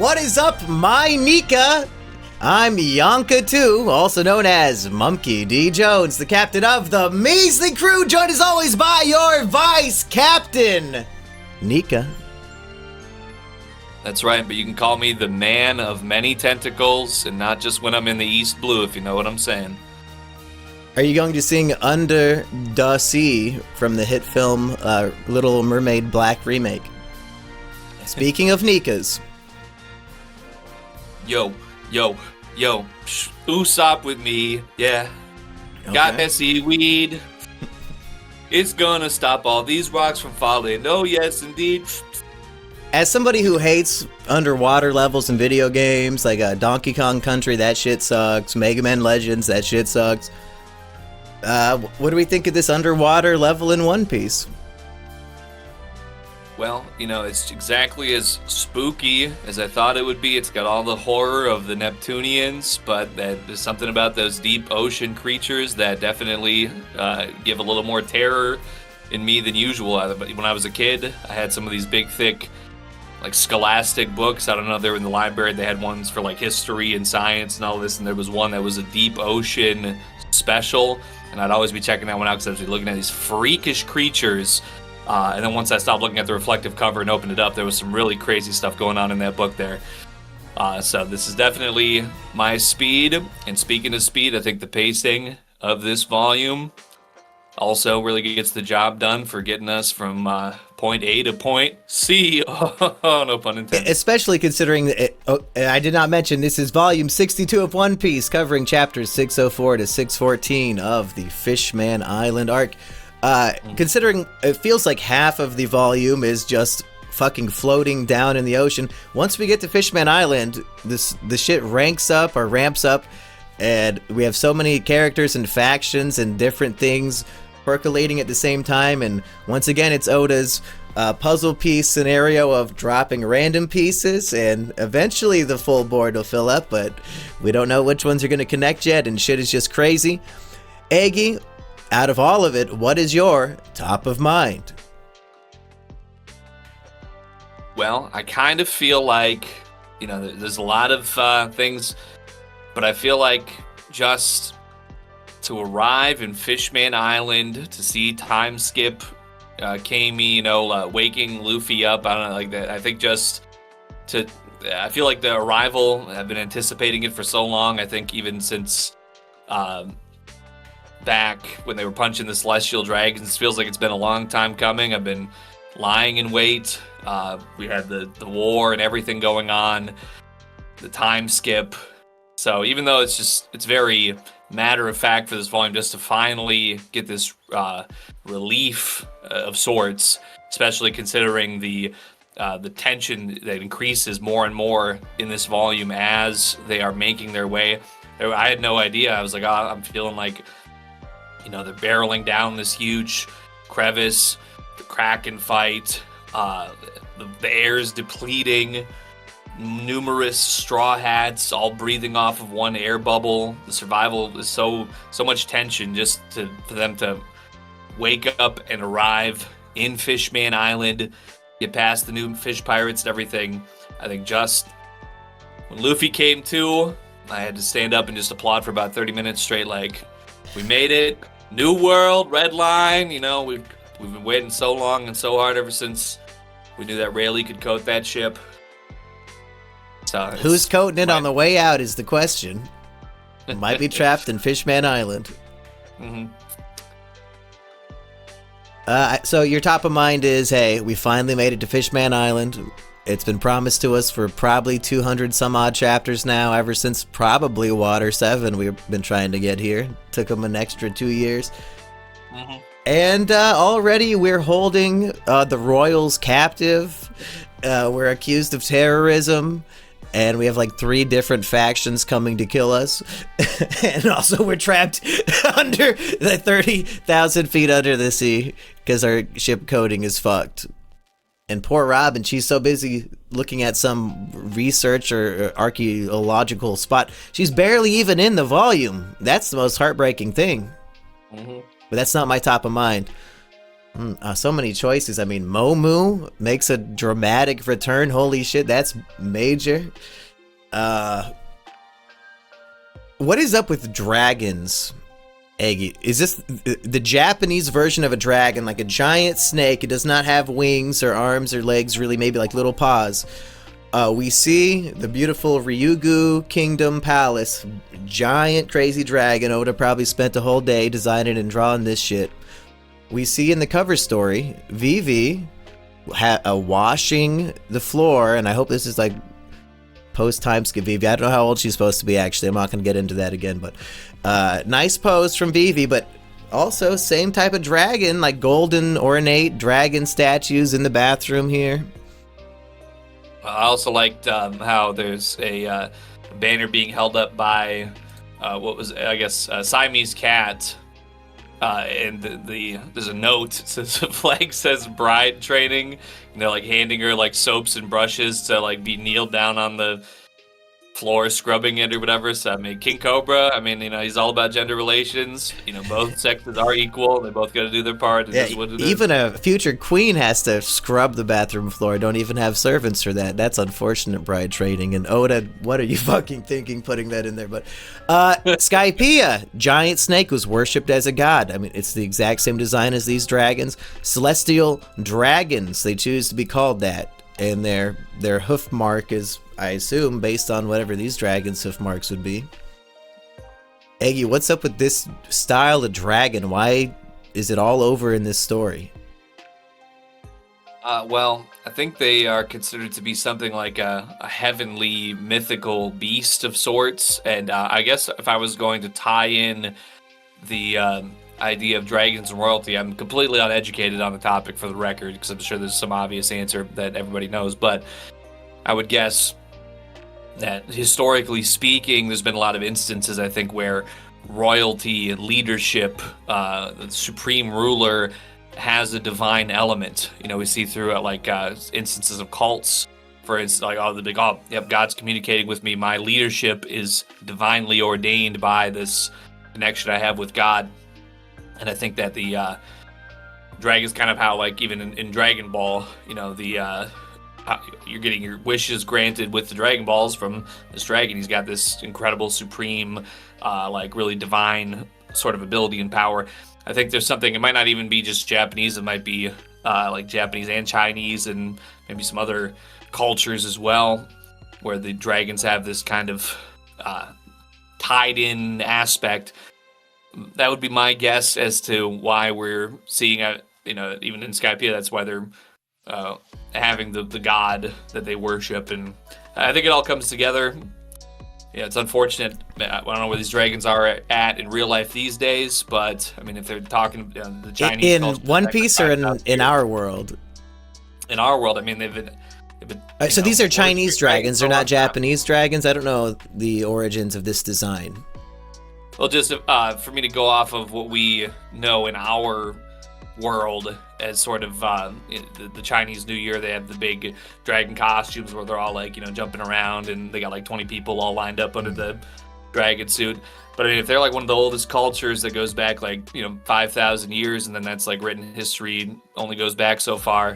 What is up, my Nika? I'm Yonka 2, also known as Mumkey D. Jones, the captain of the Measly Crew, joined as always by your vice captain, Nika. That's right, but you can call me the man of many tentacles, and not just when I'm in the East Blue, if you know what I'm saying. Are you going to sing Under the Sea from the hit film Little Mermaid Black Remake? Speaking of Nikas. Yo, Usopp with me, yeah. Okay. Got that seaweed. It's gonna stop all these rocks from falling. Oh, yes, indeed. As somebody who hates underwater levels in video games, like Donkey Kong Country, that shit sucks. Mega Man Legends, that shit sucks. What do we think of this underwater level in One Piece? Well, it's exactly as spooky as I thought it would be. It's got all the horror of the Neptunians, but there's something about those deep ocean creatures that definitely give a little more terror in me than usual. When I was a kid, I had some of these big, thick, like scholastic books. I don't know, they were in the library. They had ones for like history and science and all this, and there was one that was a deep ocean special, and I'd always be checking that one out because I was looking at these freakish creatures. And then once I stopped looking at the reflective cover and opened it up, there was some really crazy stuff going on in that book there. So this is definitely my speed. And speaking of speed, I think the pacing of this volume also really gets the job done for getting us from point A to point C. Oh, no pun intended. Especially considering, I did not mention, this is volume 62 of One Piece, covering chapters 604 to 614 of the Fishman Island arc. Considering it feels like half of the volume is just fucking floating down in the ocean, once we get to Fishman Island, the shit ramps up, and we have so many characters and factions and different things percolating at the same time, and once again it's Oda's puzzle piece scenario of dropping random pieces, and eventually the full board will fill up, but we don't know which ones are going to connect yet, and shit is just crazy. Eggy, out of all of it, what is your top of mind? Well, I kind of feel like, there's a lot of things, but I feel like just to arrive in Fishman Island, to see time skip Kami, waking Luffy up, I don't know, like that. I think I feel like the arrival, I've been anticipating it for so long. I think even since back when they were punching the Celestial Dragons, feels like it's been a long time coming. I've been lying in wait. We had the war and everything going on, the time skip. So even though it's very matter of fact for this volume, just to finally get this relief of sorts, especially considering the tension that increases more and more in this volume as they are making their way. I had no idea. I was like, I'm feeling like, they're barreling down this huge crevice, the Kraken fight, the air's depleting, numerous straw hats all breathing off of one air bubble. The survival is so much tension just for them to wake up and arrive in Fishman Island, get past the new fish pirates and everything. I think just when Luffy came to, I had to stand up and just applaud for about 30 minutes straight, like, we made it. New world, red line. We've been waiting so long and so hard ever since we knew that Rayleigh could coat that ship. So who's coating it on the way out is the question. Might be trapped in Fishman Island. Mm-hmm. So your top of mind is, hey, we finally made it to Fishman Island. It's been promised to us for probably 200 some odd chapters now, ever since probably Water 7 we've been trying to get here. Took them an extra 2 years. Mm-hmm. And already we're holding the royals captive. We're accused of terrorism. And we have like 3 different factions coming to kill us. And also we're trapped under the 30,000 feet under the sea because our ship coding is fucked. And poor Robin, she's so busy looking at some research or archaeological spot. She's barely even in the volume. That's the most heartbreaking thing. Mm-hmm. But that's not my top of mind. So many choices. I mean, Momu makes a dramatic return. Holy shit, that's major. What is up with dragons, Eggy? Is this the Japanese version of a dragon, like a giant snake? It does not have wings or arms or legs, really, maybe like little paws. We see the beautiful Ryugu Kingdom Palace, giant crazy dragon. Oda probably spent a whole day designing and drawing this shit. We see in the cover story, Vivi washing the floor, and I hope this is like post-time skip Vivi. I don't know how old she's supposed to be, actually. I'm not going to get into that again, but nice pose from Vivi, but also same type of dragon, like golden ornate dragon statues in the bathroom here. I also liked how there's a banner being held up by Siamese cat, and there's a note. It says the flag says bride training, and they're like handing her like soaps and brushes to like be kneeled down on the floor scrubbing it or whatever. So I mean, King Cobra, I mean, he's all about gender relations. Both sexes are equal. They both got to do their part. Yeah, even a future queen has to scrub the bathroom floor. Don't even have servants for that. That's unfortunate bride training. And Oda, what are you fucking thinking putting that in there? But Skypiea, giant snake, was worshipped as a god. I mean, it's the exact same design as these dragons. Celestial dragons, they choose to be called that. And their hoof mark is, I assume, based on whatever these dragons' hoof marks would be. Eggy, what's up with this style of dragon? Why is it all over in this story? Well, I think they are considered to be something like a heavenly mythical beast of sorts. And I guess if I was going to tie in the idea of dragons and royalty, I'm completely uneducated on the topic, for the record, because I'm sure there's some obvious answer that everybody knows, but I would guess that historically speaking, there's been a lot of instances, I think, where royalty and leadership, the supreme ruler, has a divine element. We see through instances of cults, for instance, like, God's communicating with me. My leadership is divinely ordained by this connection I have with God. And I think that the dragon's kind of how, like, even in Dragon Ball, you're getting your wishes granted with the Dragon Balls from this dragon. He's got this incredible, supreme, really divine sort of ability and power. I think there's something, it might not even be just Japanese, it might be like Japanese and Chinese and maybe some other cultures as well, where the dragons have this kind of tied-in aspect. That would be my guess as to why we're seeing, even in Skypiea, that's why they're having the god that they worship. And I think it all comes together. Yeah, it's unfortunate. I don't know where these dragons are at in real life these days, but I mean, if they're talking the Chinese in One Piece or in our world. In our world, I mean, they've been so these are Chinese dragons. They're not Japanese dragons. I don't know the origins of this design. Well, just for me to go off of what we know in our world as sort of the Chinese New Year, they have the big dragon costumes where they're all like, jumping around, and they got like 20 people all lined up under the dragon suit. But I mean, if they're like one of the oldest cultures that goes back like 5,000 years, and then that's like written history only goes back so far,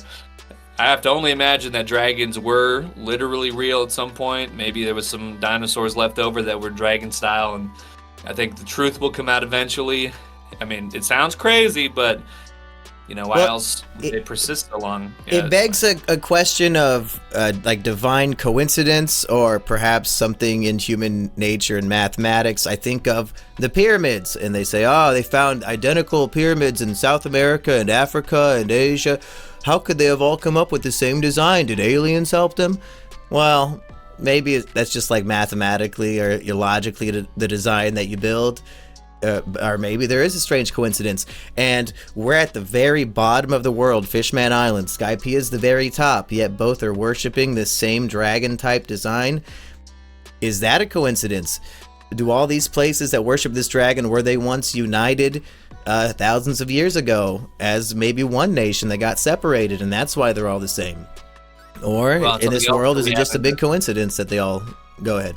I have to only imagine that dragons were literally real at some point. Maybe there was some dinosaurs left over that were dragon style, and I think the truth will come out eventually. I mean, it sounds crazy, but why else would they persist so long? Yeah, it begs a question of like divine coincidence, or perhaps something in human nature and mathematics. I think of the pyramids, and they say, they found identical pyramids in South America and Africa and Asia. How could they have all come up with the same design? Did aliens help them? Well, maybe that's just like mathematically or logically the design that you build. Or maybe there is a strange coincidence, and we're at the very bottom of the world, Fishman Island. Skypiea is the very top, yet both are worshipping this same dragon-type design. Is that a coincidence? Do all these places that worship this dragon, were they once united thousands of years ago as maybe one nation that got separated, and that's why they're all the same? Or in this world, is it just a big coincidence that they all... Go ahead.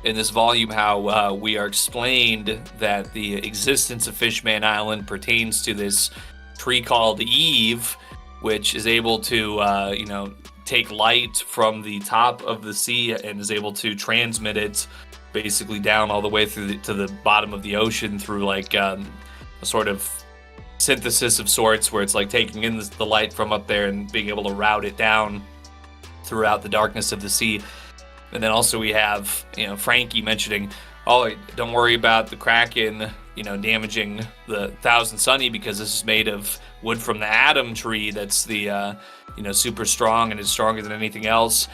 In this volume, how we are explained that the existence of Fishman Island pertains to this tree called Eve, which is able to, take light from the top of the sea and is able to transmit it basically down all the way through to the bottom of the ocean through like a sort of synthesis of sorts, where it's like taking in the light from up there and being able to route it down throughout the darkness of the sea. And then also we have, Frankie mentioning, oh, don't worry about the Kraken, damaging the Thousand Sunny, because this is made of wood from the Adam tree that's the, super strong and is stronger than anything else.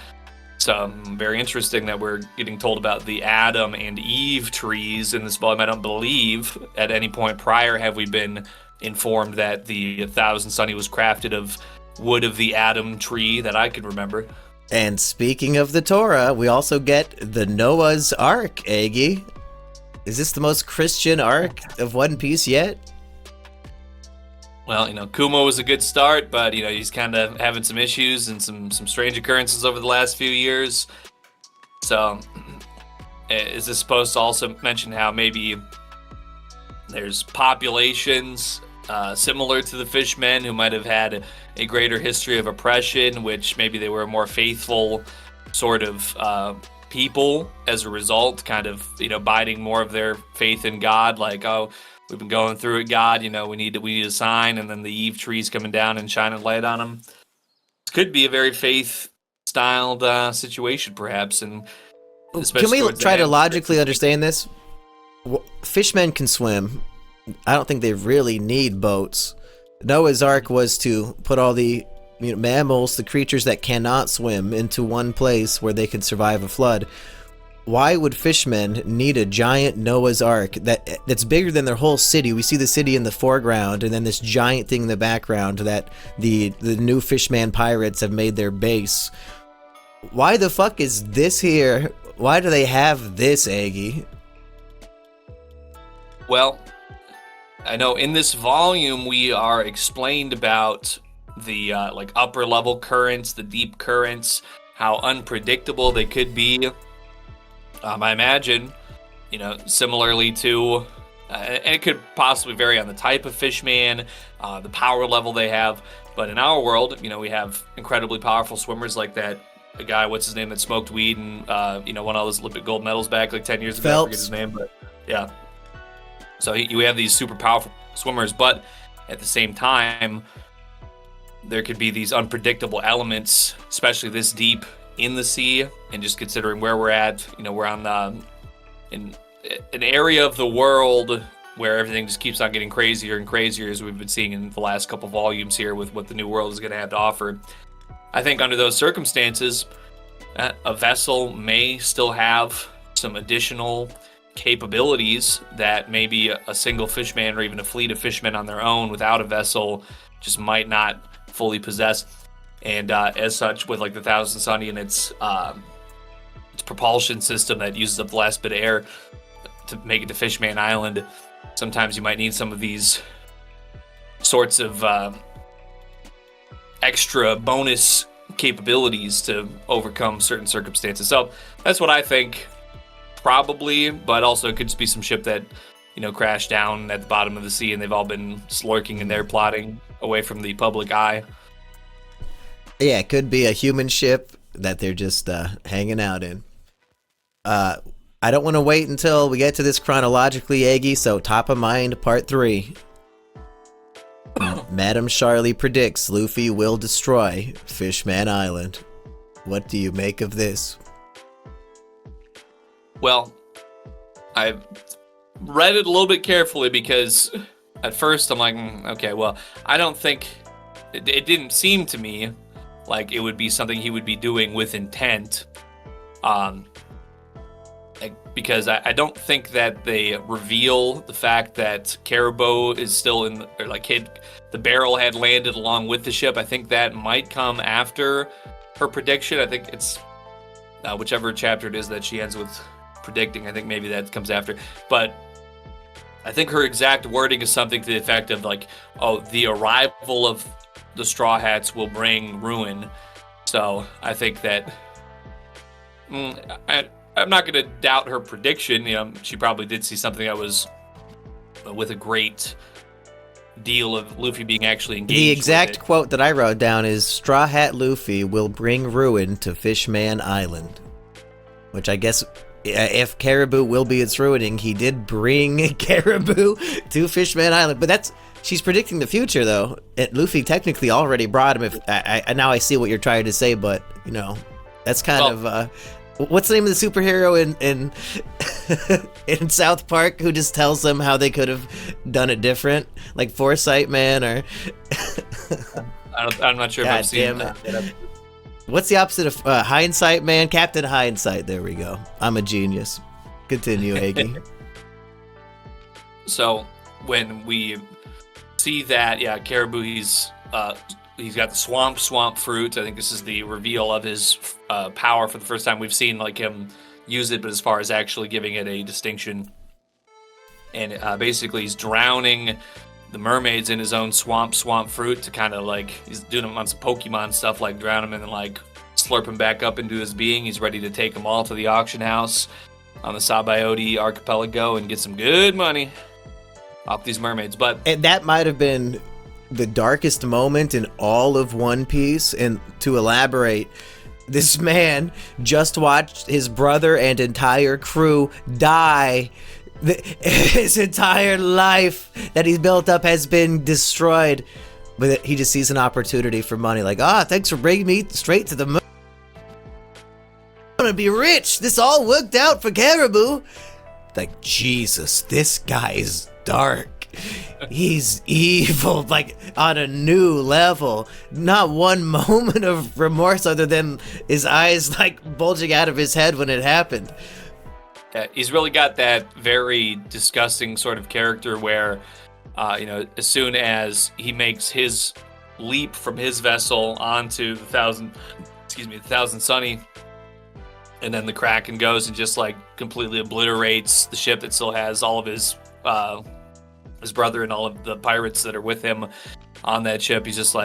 So very interesting that we're getting told about the Adam and Eve trees in this volume. I don't believe at any point prior have we been informed that the Thousand Sunny was crafted of wood of the Adam tree that I can remember. And speaking of the Torah, we also get the Noah's Ark, Aggie. Is this the most Christian arc of One Piece yet? Well, Kumo was a good start, but, he's kind of having some issues and some strange occurrences over the last few years. So, is this supposed to also mention how maybe there's populations similar to the Fishmen who might have had a greater history of oppression, which maybe they were a more faithful sort of people as a result, kind of, biding more of their faith in God, like, oh, we've been going through it, God, we need a sign, and then the Eve trees coming down and shining light on them. This could be a very faith-styled situation, perhaps. And can we try to logically understand this? Fishmen can swim. I don't think they really need boats. Noah's Ark was to put all the mammals, the creatures that cannot swim, into one place where they can survive a flood. Why would fishmen need a giant Noah's Ark that's bigger than their whole city? We see the city in the foreground, and then this giant thing in the background that the new Fishman pirates have made their base. Why the fuck is this here? Why do they have this, Aggie? Well, I know in this volume we are explained about the upper level currents, the deep currents, how unpredictable they could be. I imagine, similarly to, and it could possibly vary on the type of Fishman, the power level they have. But in our world, we have incredibly powerful swimmers like that. A guy, what's his name, that smoked weed and won all those Olympic gold medals back like 10 years ago. Phelps. I forget his name, but yeah. So you have these super powerful swimmers, but at the same time, there could be these unpredictable elements, especially this deep in the sea. And just considering where we're at, we're on in an area of the world where everything just keeps on getting crazier and crazier, as we've been seeing in the last couple volumes here with what the new world is going to have to offer. I think under those circumstances, a vessel may still have some additional capabilities that maybe a single fishman or even a fleet of fishmen on their own without a vessel just might not fully possess. And as such, with like the Thousand Sunny and its propulsion system that uses up the last bit of air to make it to Fishman Island, sometimes you might need some of these sorts of extra bonus capabilities to overcome certain circumstances. So that's what I think, probably, but also it could just be some ship that, crashed down at the bottom of the sea and they've all been just lurking in there plotting away from the public eye. Yeah, it could be a human ship that they're just hanging out in. I don't want to wait until we get to this chronologically, Aggie, so top of mind, part 3. Madame Charlie predicts Luffy will destroy Fishman Island. What do you make of this? Well, I read it a little bit carefully because at first I'm like, okay, well, I don't think, it didn't seem to me like it would be something he would be doing with intent. Because I don't think that they reveal the fact that Caribou is still in, or like the barrel had landed along with the ship. I think that might come after her prediction. I think it's whichever chapter it is that she ends with predicting. I think maybe that comes after. But I think her exact wording is something to the effect of like, oh, the arrival of the Straw Hats will bring ruin. So I think that I'm not going to doubt her prediction. She probably did see something that was with a great deal of Luffy being actually engaged. The exact with it. quote that I wrote down is Straw Hat Luffy will bring ruin to Fishman Island. Which I guess, if Caribou will be its ruining, he did bring Caribou to Fishman Island. But she's predicting the future, though. Luffy technically already brought him. Now I see what you're trying to say, but, that's kind of... what's the name of the superhero in in South Park who just tells them how they could have done it different? Like Foresight Man or... I'm not sure if I've seen that. What's the opposite of Hindsight Man? Captain Hindsight. There we go. I'm a genius. Continue, Aggie. So when we see that, Caribou, he's got the swamp fruit. I think this is the reveal of his power for the first time. We've seen him use it, but as far as actually giving it a distinction, and basically he's drowning the mermaids in his own swamp fruit to kind of he's doing them on some Pokemon stuff, like drown them and then slurp him back up into his being. He's ready to take them all to the auction house on the Sabaody archipelago and get some good money off these mermaids. And that might have been the darkest moment in all of One Piece. And to elaborate, this man just watched his brother and entire crew die. His entire life that he's built up has been destroyed, but he just sees an opportunity for money. Thanks for bringing me straight to the moon. I'm gonna be rich. This all worked out for Caribou. Jesus, this guy is dark. He's evil, on a new level. Not one moment of remorse other than his eyes bulging out of his head when it happened. He's really got that very disgusting sort of character where, as soon as he makes his leap from his vessel onto the Thousand Sunny, and then the Kraken goes and just completely obliterates the ship that still has all of his brother and all of the pirates that are with him on that ship. He's just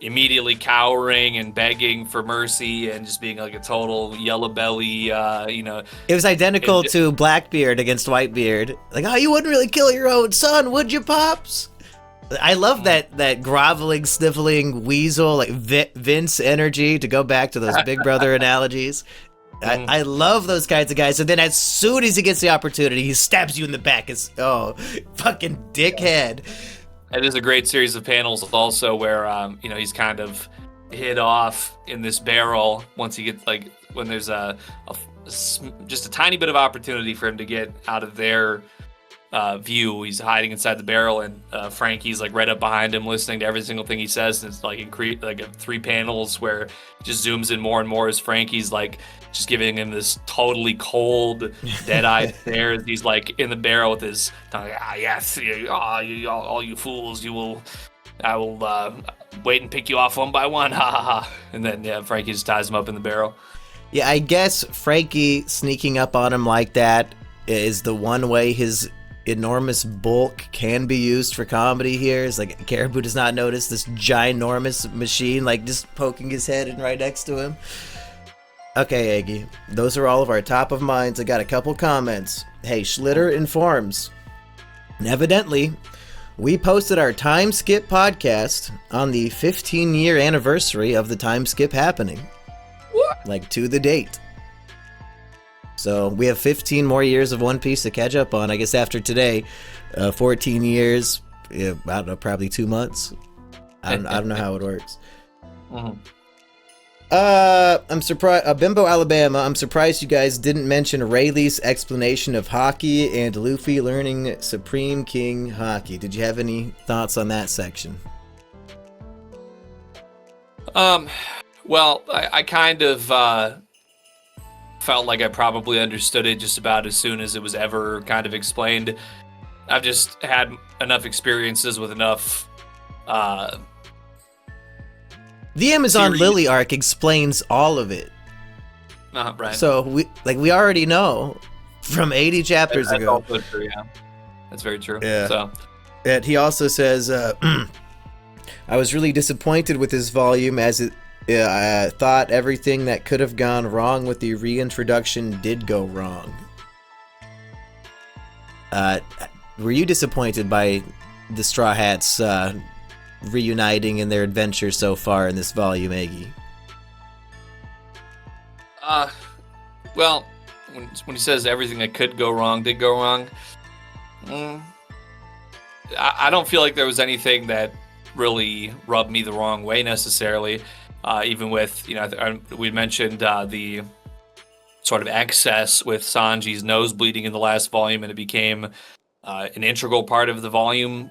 immediately cowering and begging for mercy and just being a total yellow belly, It was identical to Blackbeard against Whitebeard. You wouldn't really kill your own son, would you, Pops? I love that groveling, sniffling weasel, Vince energy, to go back to those Big Brother analogies. I love those kinds of guys. And then as soon as he gets the opportunity, he stabs you in the back. Fucking dickhead. It is a great series of panels also where, he's kind of hid off in this barrel once he gets, when there's just a tiny bit of opportunity for him to get out of their view. He's hiding inside the barrel, and Frankie's right up behind him listening to every single thing he says. And it's 3 panels where it just zooms in more and more as Frankie's just giving him this totally cold, dead-eyed stare as he's in the barrel with his tongue. Yes, all you fools, I will wait and pick you off one by one, ha ha ha. And then Frankie just ties him up in the barrel. Yeah, I guess Frankie sneaking up on him like that is the one way his enormous bulk can be used for comedy here. It's Caribou does not notice this ginormous machine just poking his head in right next to him. Okay, Aggie, those are all of our top of minds. I got a couple comments. Hey, Schlitter informs. Evidently, we posted our time skip podcast on the 15-year anniversary of the time skip happening. What? To the date. So we have 15 more years of One Piece to catch up on. I guess after today, 14 years, I don't know, probably 2 months. I don't know how it works. Mm-hmm. I'm surprised. Bimbo, Alabama. I'm surprised you guys didn't mention Rayleigh's explanation of hockey and Luffy learning Supreme King hockey. Did you have any thoughts on that section? Well, I kind of felt like I probably understood it just about as soon as it was ever kind of explained. I've just had enough experiences with enough. The Amazon Lily arc explains all of it. Right. So we already know from 80 chapters ago. That's also true, yeah. That's very true. Yeah. So. And he also says, I was really disappointed with this volume as I thought everything that could have gone wrong with the reintroduction did go wrong. Were you disappointed by the Straw Hats reuniting in their adventure so far in this volume, Aggie? Well, when he says everything that could go wrong did go wrong, I don't feel like there was anything that really rubbed me the wrong way necessarily. Even with, we mentioned the sort of excess with Sanji's nose bleeding in the last volume, and it became an integral part of the volume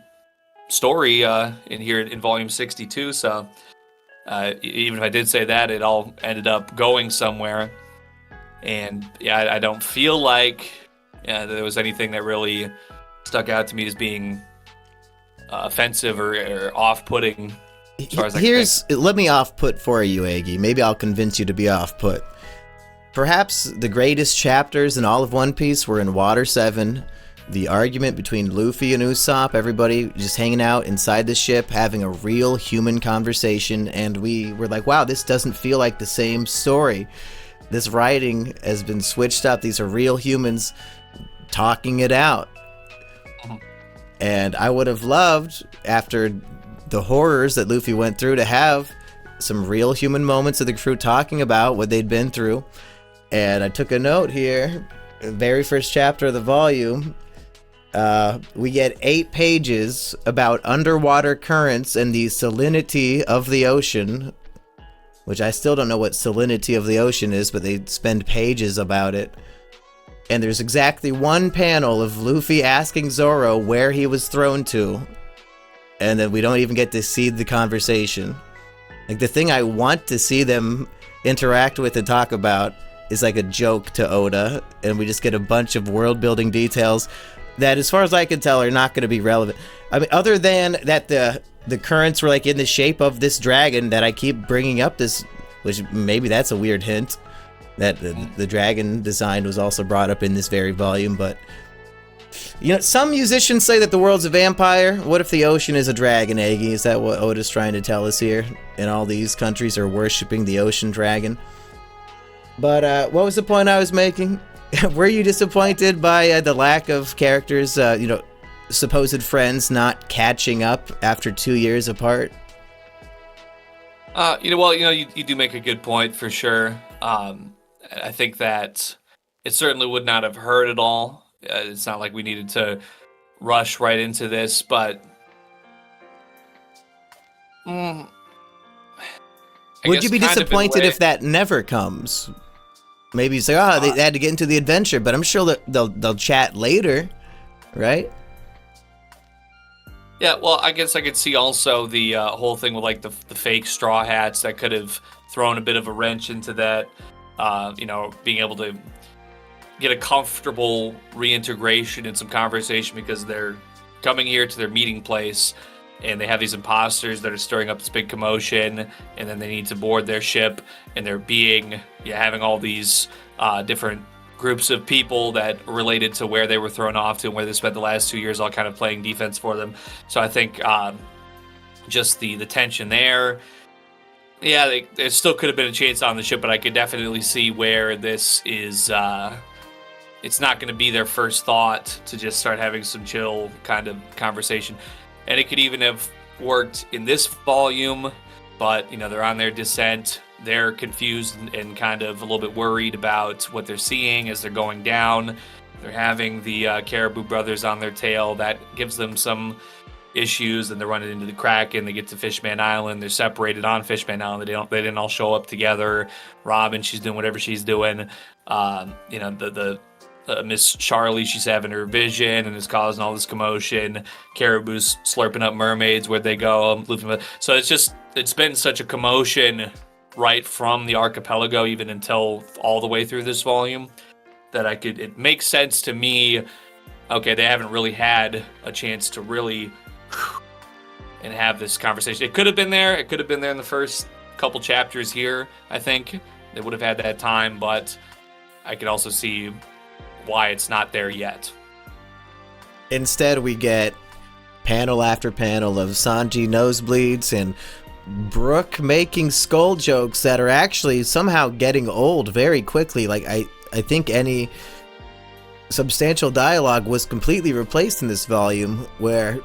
story in here in volume 62. So even if I did say that, it all ended up going somewhere. And yeah, I don't feel like there was anything that really stuck out to me as being offensive or off-putting. As far as let me off-put for you, Aggie. Maybe I'll convince you to be off-put. Perhaps the greatest chapters in all of One Piece were in Water 7. The argument between Luffy and Usopp, everybody just hanging out inside the ship, having a real human conversation, and we were like, wow, this doesn't feel like the same story. This writing has been switched up. These are real humans talking it out. And I would have loved, after the horrors that Luffy went through, to have some real human moments of the crew talking about what they'd been through. And I took a note here, the very first chapter of the volume, we get 8 pages about underwater currents and the salinity of the ocean, which I still don't know what salinity of the ocean is, but they spend pages about it. And there's exactly one panel of Luffy asking Zoro where he was thrown to, and then we don't even get to see the conversation. Like, the thing I want to see them interact with and talk about is like a joke to Oda, and we just get a bunch of world-building details that, as far as I can tell, are not going to be relevant. I mean, other than that the currents were like in the shape of this dragon that I keep bringing up, this, which maybe that's a weird hint that the dragon design was also brought up in this very volume. But some musicians say that the world's a vampire. What if the ocean is a dragon, Aggie? Is that what Oda's trying to tell us here? And all these countries are worshiping the ocean dragon. But what was the point I was making? Were you disappointed by the lack of characters, supposed friends not catching up after 2 years apart? You do make a good point for sure. I think that it certainly would not have hurt at all. It's not like we needed to rush right into this, but would you be disappointed if that never comes? Maybe you say, they had to get into the adventure, but I'm sure that they'll chat later, right? Yeah, well, I guess I could see also the whole thing with like the fake Straw Hats that could have thrown a bit of a wrench into that. Being able to get a comfortable reintegration and some conversation, because they're coming here to their meeting place and they have these imposters that are stirring up this big commotion, and then they need to board their ship, and they're having all these different groups of people that related to where they were thrown off to and where they spent the last 2 years all kind of playing defense for them. So I think just the tension there. Yeah, there still could have been a chance on the ship, but I could definitely see where this is. It's not going to be their first thought to just start having some chill kind of conversation. And it could even have worked in this volume, but, they're on their descent. They're confused and kind of a little bit worried about what they're seeing as they're going down. They're having the Caribou brothers on their tail. That gives them some issues, and they're running into the Kraken. They get to Fishman Island. They're separated on Fishman Island. They didn't all show up together. Robin, she's doing whatever she's doing. The Miss Charlie, she's having her vision and is causing all this commotion. Caribou's slurping up mermaids where they go. So it's been such a commotion right from the archipelago even until all the way through this volume that it makes sense to me. Okay, they haven't really had a chance to really and have this conversation. It could have been there. It could have been there in the first couple chapters here, I think. They would have had that time, but I could also see why it's not there yet. Instead, we get panel after panel of Sanji nosebleeds and Brooke making skull jokes that are actually somehow getting old very quickly. Like, I think any substantial dialogue was completely replaced in this volume, where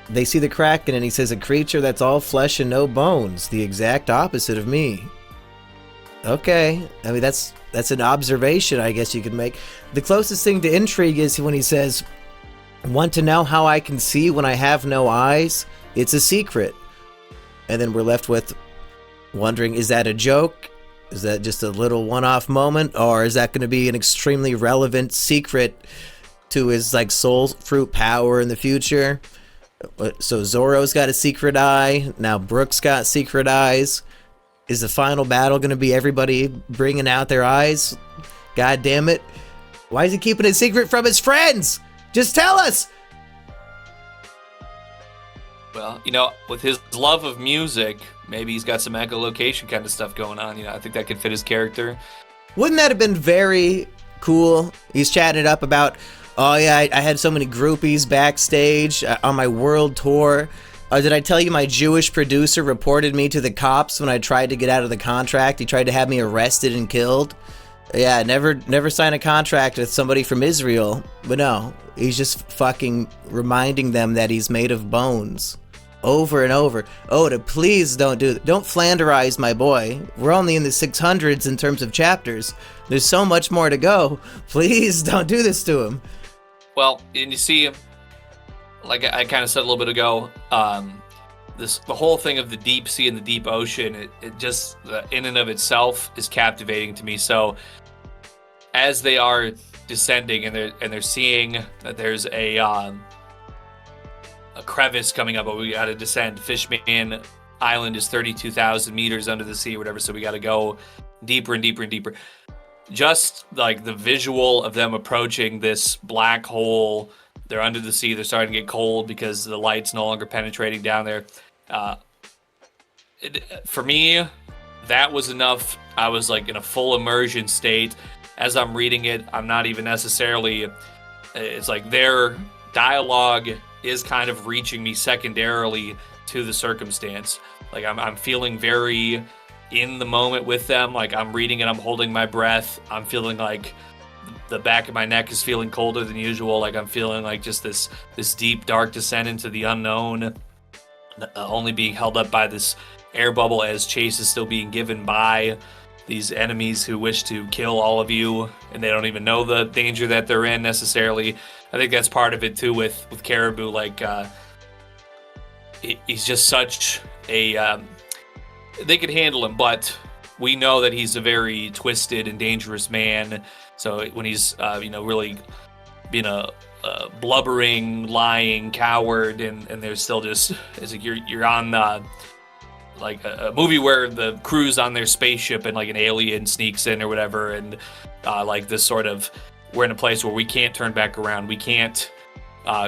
They see the Kraken, and he says, a creature that's all flesh and no bones, the exact opposite of me. Okay, I mean, that's an observation I guess you could make. The closest thing to intrigue is when he says, want to know how I can see when I have no eyes? It's a secret. And then we're left with wondering, is that a joke? Is that just a little one-off moment? Or is that going to be an extremely relevant secret to his like soul fruit power in the future? So Zoro's got a secret eye. Now Brooke's got secret eyes. Is the final battle going to be everybody bringing out their eyes? God damn it. Why is he keeping it secret from his friends? Just tell us! Well, with his love of music, maybe he's got some echolocation kind of stuff going on. I think that could fit his character. Wouldn't that have been very cool? He's chatting it up about, oh yeah, I had so many groupies backstage on my world tour. Did I tell you my Jewish producer reported me to the cops when I tried to get out of the contract? He tried to have me arrested and killed. Yeah, never sign a contract with somebody from Israel. But no, he's just fucking reminding them that he's made of bones. Over and over. Oda, please don't Flanderize my boy. We're only in the 600s in terms of chapters. There's so much more to go. Please don't do this to him. Well, and you see, like I kind of said a little bit ago, the whole thing of the deep sea and the deep ocean, it just in and of itself is captivating to me. So as they are descending and they're seeing that there's a crevice coming up, but we got to descend. Fishman Island is 32,000 meters under the sea or whatever, so we got to go deeper and deeper and deeper. Just like the visual of them approaching this black hole, they're under the sea, they're starting to get cold because the light's no longer penetrating down there. For me, that was enough. I was like in a full immersion state. As I'm reading it, I'm not even necessarily, it's like their dialogue is kind of reaching me secondarily to the circumstance. Like I'm feeling very in the moment with them. Like I'm reading it, I'm holding my breath. I'm feeling like the back of my neck is feeling colder than usual. Like I'm feeling like just this deep, dark descent into the unknown, only being held up by this air bubble as chase is still being given by these enemies who wish to kill all of you, and they don't even know the danger that they're in necessarily. I think that's part of it too with Caribou. Like he's just such a they could handle him, but we know that he's a very twisted and dangerous man. So when he's really being a blubbering, lying coward, and there's still just, it's like you're on like a movie where the crew's on their spaceship and like an alien sneaks in or whatever, and like this sort of, we're in a place where we can't turn back around. We can't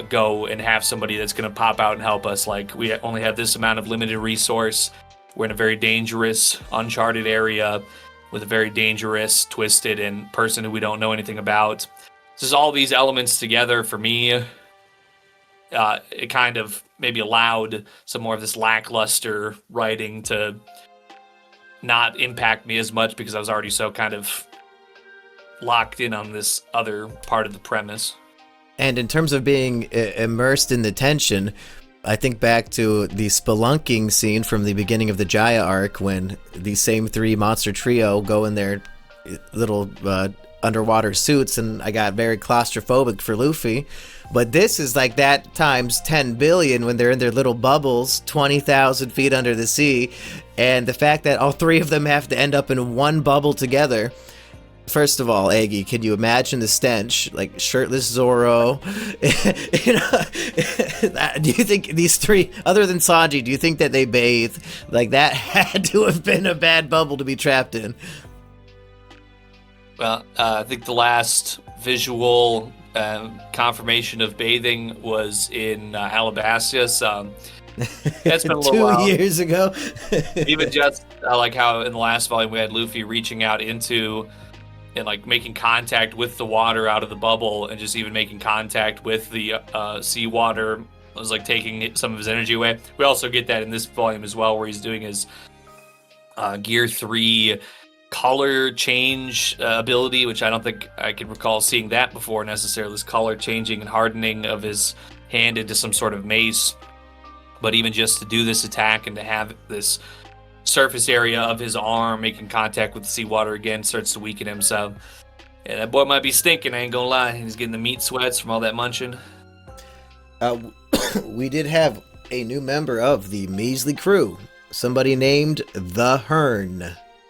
go and have somebody that's going to pop out and help us. Like we only have this amount of limited resource. We're in a very dangerous, uncharted area with a very dangerous, twisted, and person who we don't know anything about. Just all these elements together, for me, it kind of maybe allowed some more of this lackluster writing to not impact me as much because I was already so kind of locked in on this other part of the premise. And in terms of being immersed in the tension, I think back to the spelunking scene from the beginning of the Jaya arc when the same three monster trio go in their little underwater suits, and I got very claustrophobic for Luffy. But this is like that times 10 billion when they're in their little bubbles 20,000 feet under the sea, and the fact that all three of them have to end up in one bubble together. First of all, Aggie, can you imagine the stench? Like shirtless Zoro. You know, do you think these three, other than Sanji, do you think that they bathe? Like that had to have been a bad bubble to be trapped in. Well, I think the last visual confirmation of bathing was in Alabastia. That's been a little 2 while. years ago. Even just like how in the last volume we had Luffy reaching out into and like making contact with the water out of the bubble, and just even making contact with the seawater was like taking some of his energy away. We also get that in this volume as well, where he's doing his Gear 3 color change ability, which I don't think I can recall seeing that before necessarily, this color changing and hardening of his hand into some sort of mace. But even just to do this attack and to have this surface area of his arm making contact with the seawater again starts to weaken him. So, yeah, that boy might be stinking, I ain't gonna lie. He's getting the meat sweats from all that munching. We did have a new member of the Measly crew. Somebody named The Hern.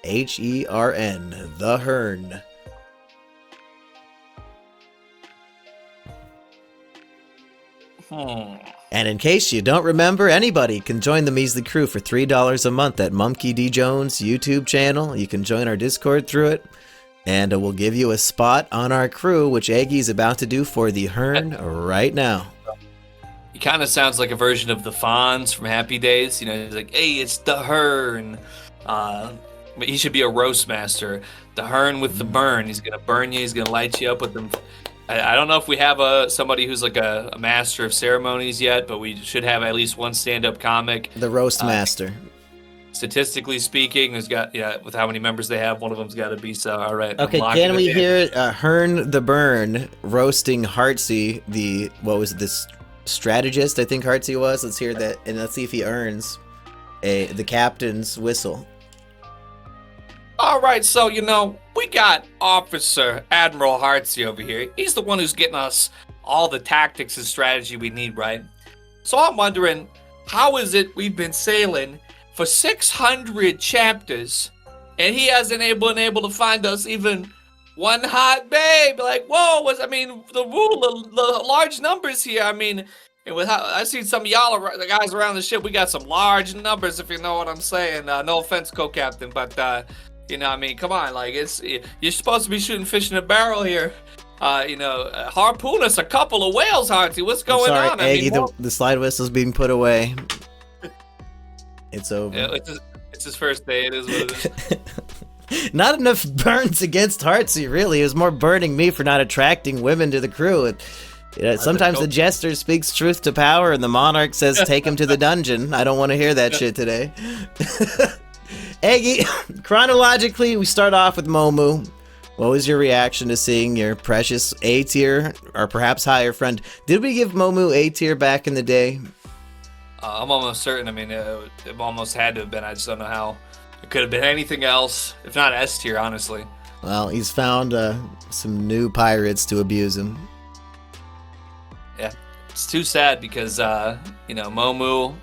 Hern. The Hern. And in case you don't remember, anybody can join the Measly crew for $3 a month at Mumkey D. Jones' YouTube channel. You can join our Discord through it, and we'll give you a spot on our crew, which Aggie's about to do for the Hern right now. He kind of sounds like a version of the Fonz from Happy Days. You know, he's like, hey, it's the Hern. But he should be a roast master. The Hern with the burn. He's going to burn you. He's going to light you up with them. I don't know if we have somebody who's like a master of ceremonies yet, but we should have at least one stand-up comic. The roast master. Statistically speaking, there's with how many members they have, one of them's got to be. So, all right. Okay, can we hear Hern the Burn roasting Heartsy, this strategist, I think Heartsy was? Let's hear that, and let's see if he earns the captain's whistle. All right, so, we got Officer Admiral Heartsy over here. He's the one who's getting us all the tactics and strategy we need, right? So I'm wondering, how is it we've been sailing for 600 chapters, and he hasn't been able to find us even one hot babe? Like, whoa, the large numbers here. I mean, and with how I seen some of y'all, the guys around the ship, we got some large numbers, if you know what I'm saying. No offense, co-captain, but come on, like you're supposed to be shooting fish in a barrel here. Harpoon us a couple of whales, Heartsy. What's going on? Aggie, the slide whistle's being put away. It's over. Yeah, it's his first day. It is what it is. Not enough burns against Heartsy, really. It was more burning me for not attracting women to the crew. Sometimes the jester speaks truth to power, and the monarch says take him to the dungeon. I don't want to hear that shit today. Aggie, chronologically, we start off with Momu. What was your reaction to seeing your precious A tier, or perhaps higher friend? Did we give Momu A tier back in the day? I'm almost certain. I mean, it almost had to have been. I just don't know how. It could have been anything else, if not S tier, honestly. Well, he's found some new pirates to abuse him. Yeah, it's too sad because, Momu...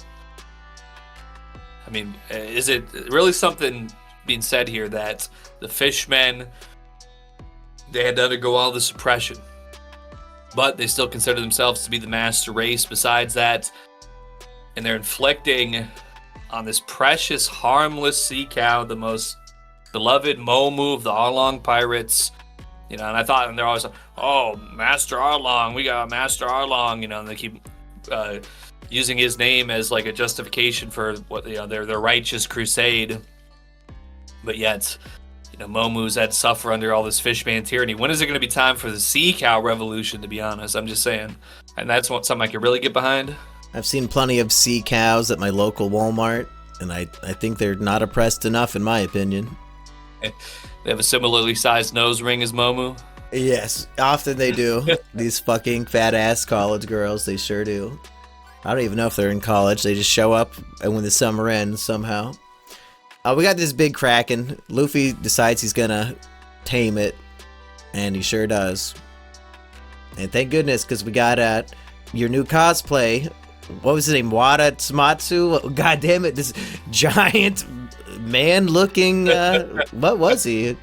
I mean, is it really something being said here that the Fishmen, they had to undergo all the suppression, but they still consider themselves to be the master race besides that, and they're inflicting on this precious, harmless sea cow, the most beloved Momu of the Arlong pirates, and I thought, and they're always like, oh, Master Arlong, we got Master Arlong, and they keep using his name as like a justification for what their righteous crusade, but yet Momu's had to suffer under all this Fishman tyranny. When is it going to be time for the sea cow revolution? To be honest, I'm just saying, and that's something I could really get behind. I've seen plenty of sea cows at my local Walmart, and I think they're not oppressed enough, in my opinion. They have a similarly sized nose ring as Momu. Yes, often they do. These fucking fat ass college girls, they sure do. I don't even know if they're in college. They just show up and when the summer ends somehow. We got this big Kraken. Luffy decides he's gonna tame it, and he sure does. And thank goodness, because we got your new cosplay. What was his name? Wada Tsumatsu? God damn it, this giant man-looking... what was he?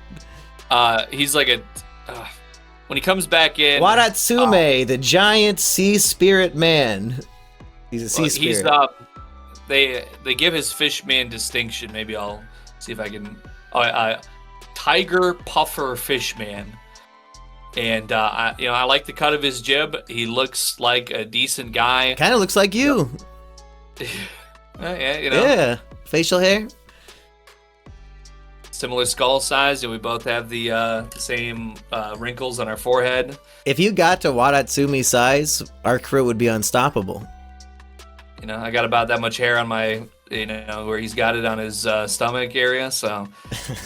He's like a... when he comes back in... Wadatsume, the giant sea spirit man. He's a sea spirit. They give his Fishman distinction. Maybe I'll see if I can... Tiger Puffer Fishman. And, I like the cut of his jib. He looks like a decent guy. Kind of looks like you. Yeah, Yeah, facial hair. Similar skull size. We both have the same wrinkles on our forehead. If you got to Wadatsumi size, our crew would be unstoppable. I got about that much hair on my where he's got it on his stomach area. So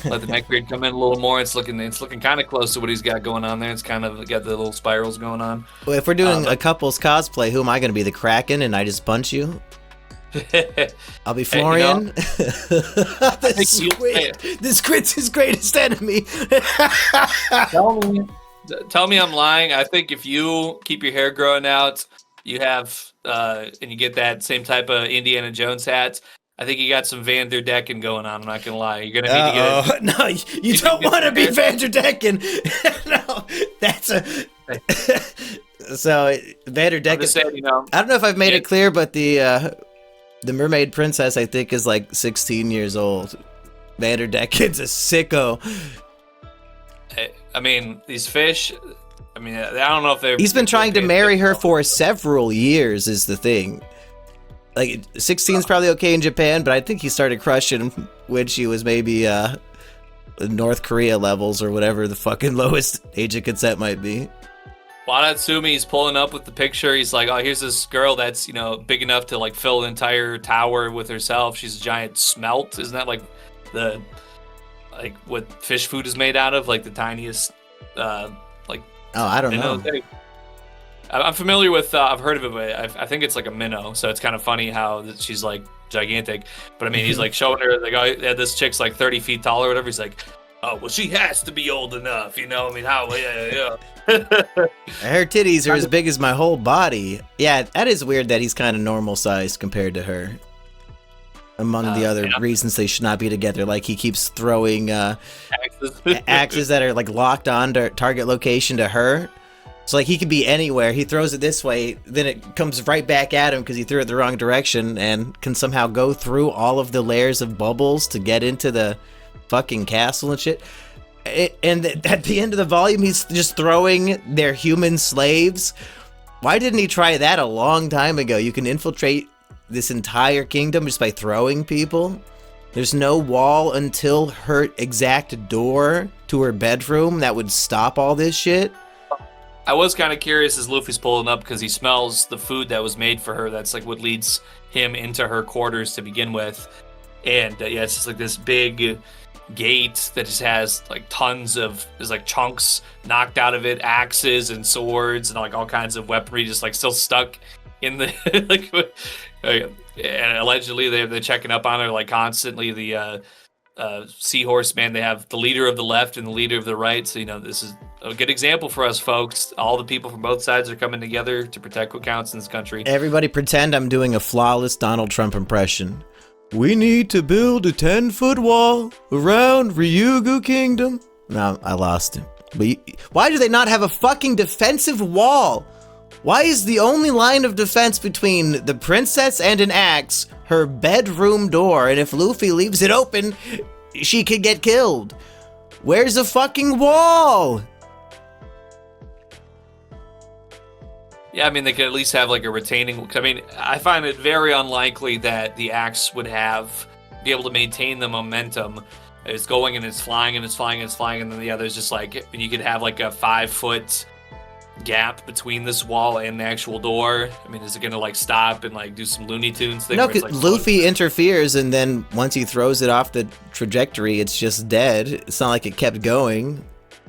let the neckbeard come in a little more. It's looking kind of close to what he's got going on there. It's kind of got the little spirals going on. Well, if we're doing a couple's cosplay, who am I going to be? The Kraken, and I just punch you? I'll be Florian. The squid's his greatest enemy. Tell me I'm lying. I think if you keep your hair growing out, you have and you get that same type of Indiana Jones hat, I think you got some Van der Decken going on. I'm not gonna lie. You're gonna need to get. No, you don't want to be Van der Decken. No, that's a. So Van der Decken. Saying, I don't know if I've made it clear, but the Mermaid Princess, I think, is like 16 years old. Van der Decken's a sicko. I mean, these fish. I mean, I don't know if they're. He's been trying to marry her for several years. Is the thing. Like 16 is probably okay in Japan, but I think he started crushing when she was maybe North Korea levels or whatever the fucking lowest age of consent might be. Wadatsumi's pulling up with the picture. He's like, "Oh, here's this girl that's big enough to like fill an entire tower with herself. She's a giant smelt. Isn't that like what fish food is made out of? Like the tiniest like." Oh, I don't know. I'm familiar with. I've heard of it, but I think it's like a minnow. So it's kind of funny how she's like gigantic. But I mean, he's like showing her like, oh, yeah, this chick's like 30 feet tall or whatever. He's like, oh, well, she has to be old enough, I mean, how? Yeah. Her titties are as big as my whole body. Yeah, that is weird that he's kind of normal sized compared to her. Among the other reasons they should not be together, like he keeps throwing axes that are like locked on to target location to her. So like he could be anywhere. He throws it this way, then it comes right back at him because he threw it the wrong direction and can somehow go through all of the layers of bubbles to get into the fucking castle and shit. And at the end of the volume, he's just throwing their human slaves. Why didn't he try that a long time ago? You can infiltrate this entire kingdom just by throwing people. There's no wall until her exact door to her bedroom that would stop all this shit. I was kind of curious as Luffy's pulling up because he smells the food that was made for her. That's like what leads him into her quarters to begin with. And it's just like this big gate that just has like tons of, there's like chunks knocked out of it, axes and swords and like all kinds of weaponry just like still stuck in the and allegedly they're checking up on her like constantly. The seahorse man, they have the leader of the left and the leader of the right, so this is a good example for us folks. All the people from both sides are coming together to protect what counts in this country. Everybody pretend I'm doing a flawless Donald Trump impression. We need to build a 10-foot wall around Ryugu Kingdom. No, I lost him. But why do they not have a fucking defensive wall? Why is the only line of defense between the princess and an axe her bedroom door, and if Luffy leaves it open, she could get killed? Where's the fucking wall? Yeah, I mean, they could at least have like a retaining. I mean, I find it very unlikely that the axe would be able to maintain the momentum. It's going and it's flying and it's flying and it's flying, and then the other's just like, you could have like a 5-foot gap between this wall and the actual door. I mean, is it gonna like stop and like do some Looney Tunes thing? No, because like Luffy interferes, and then once he throws it off the trajectory, it's just dead. It's not like it kept going.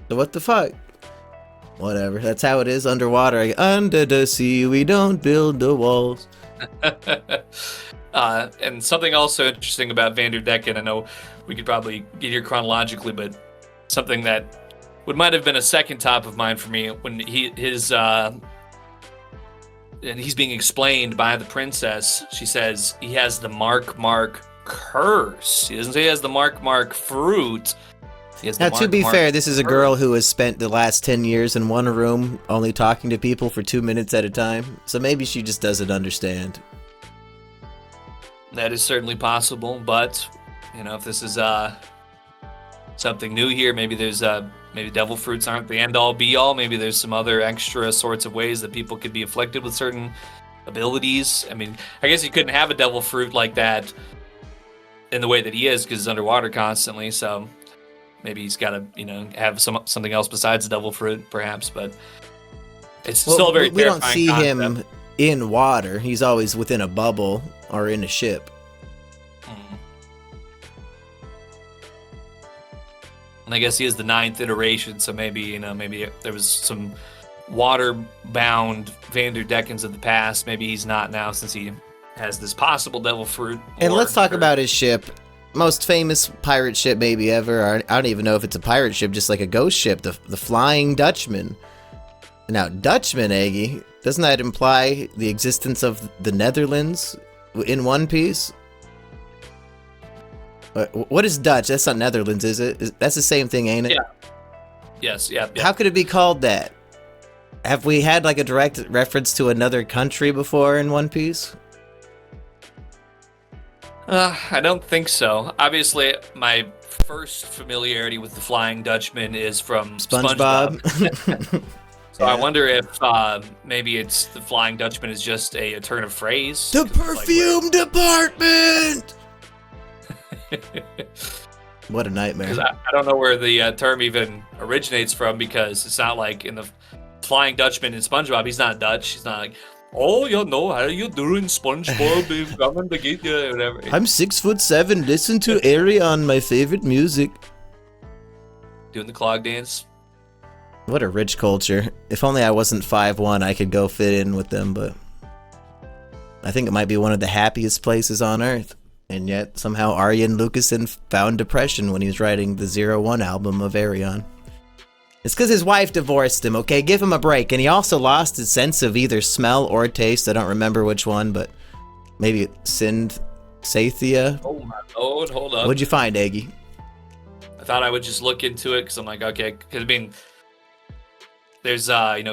So what the fuck? Whatever. That's how it is underwater. Under the sea, we don't build the walls. And something also interesting about Van der Decken, I know we could probably get here chronologically, but something that might have been a second top of mind for me when and he's being explained by the princess. She says he has the Mark curse. He doesn't say he has the Mark fruit. Now, to be fair, this is a girl who has spent the last 10 years in one room only talking to people for 2 minutes at a time. So maybe she just doesn't understand. That is certainly possible, but if this is something new here, maybe there's maybe devil fruits aren't the end all be all. Maybe there's some other extra sorts of ways that people could be afflicted with certain abilities. I mean, I guess you couldn't have a devil fruit like that in the way that he is because he's underwater constantly. So maybe he's got to have something else besides the devil fruit, perhaps. But it's still a very we don't see concept. him in water. He's always within a bubble or in a ship. And I guess he is the 9th iteration, so maybe maybe there was some water-bound Vanderdeckens of the past. Maybe he's not now since he has this possible devil fruit. And let's talk about his ship. Most famous pirate ship maybe ever. I don't even know if it's a pirate ship, just like a ghost ship, the Flying Dutchman. Now, Dutchman, Aggie, doesn't that imply the existence of the Netherlands in One Piece? What is Dutch? That's not Netherlands, is it? That's the same thing, ain't it? Yeah. Yes, yeah. How could it be called that? Have we had like a direct reference to another country before in One Piece? I don't think so. Obviously, my first familiarity with the Flying Dutchman is from SpongeBob. So I wonder if maybe it's the Flying Dutchman is just a turn of phrase. The perfume department! What a nightmare. I don't know where the term even originates from, because it's not like in the Flying Dutchman in SpongeBob, he's not Dutch. He's not like, oh, you know, how you doing, SpongeBob? Coming to get you, whatever. I'm 6'7". Listen to Arion, my favorite music. Doing the clog dance. What a rich culture. If only I wasn't 5'1", I could go fit in with them, but I think it might be one of the happiest places on Earth. And yet, somehow Arjen Lucassen found depression when he was writing the 01 album of Arion. It's because his wife divorced him, okay? Give him a break. And he also lost his sense of either smell or taste. I don't remember which one, but maybe Synthesia. Oh my lord, hold up. What'd you find, Aggie? I thought I would just look into it, because I'm like, okay, because I mean, there's,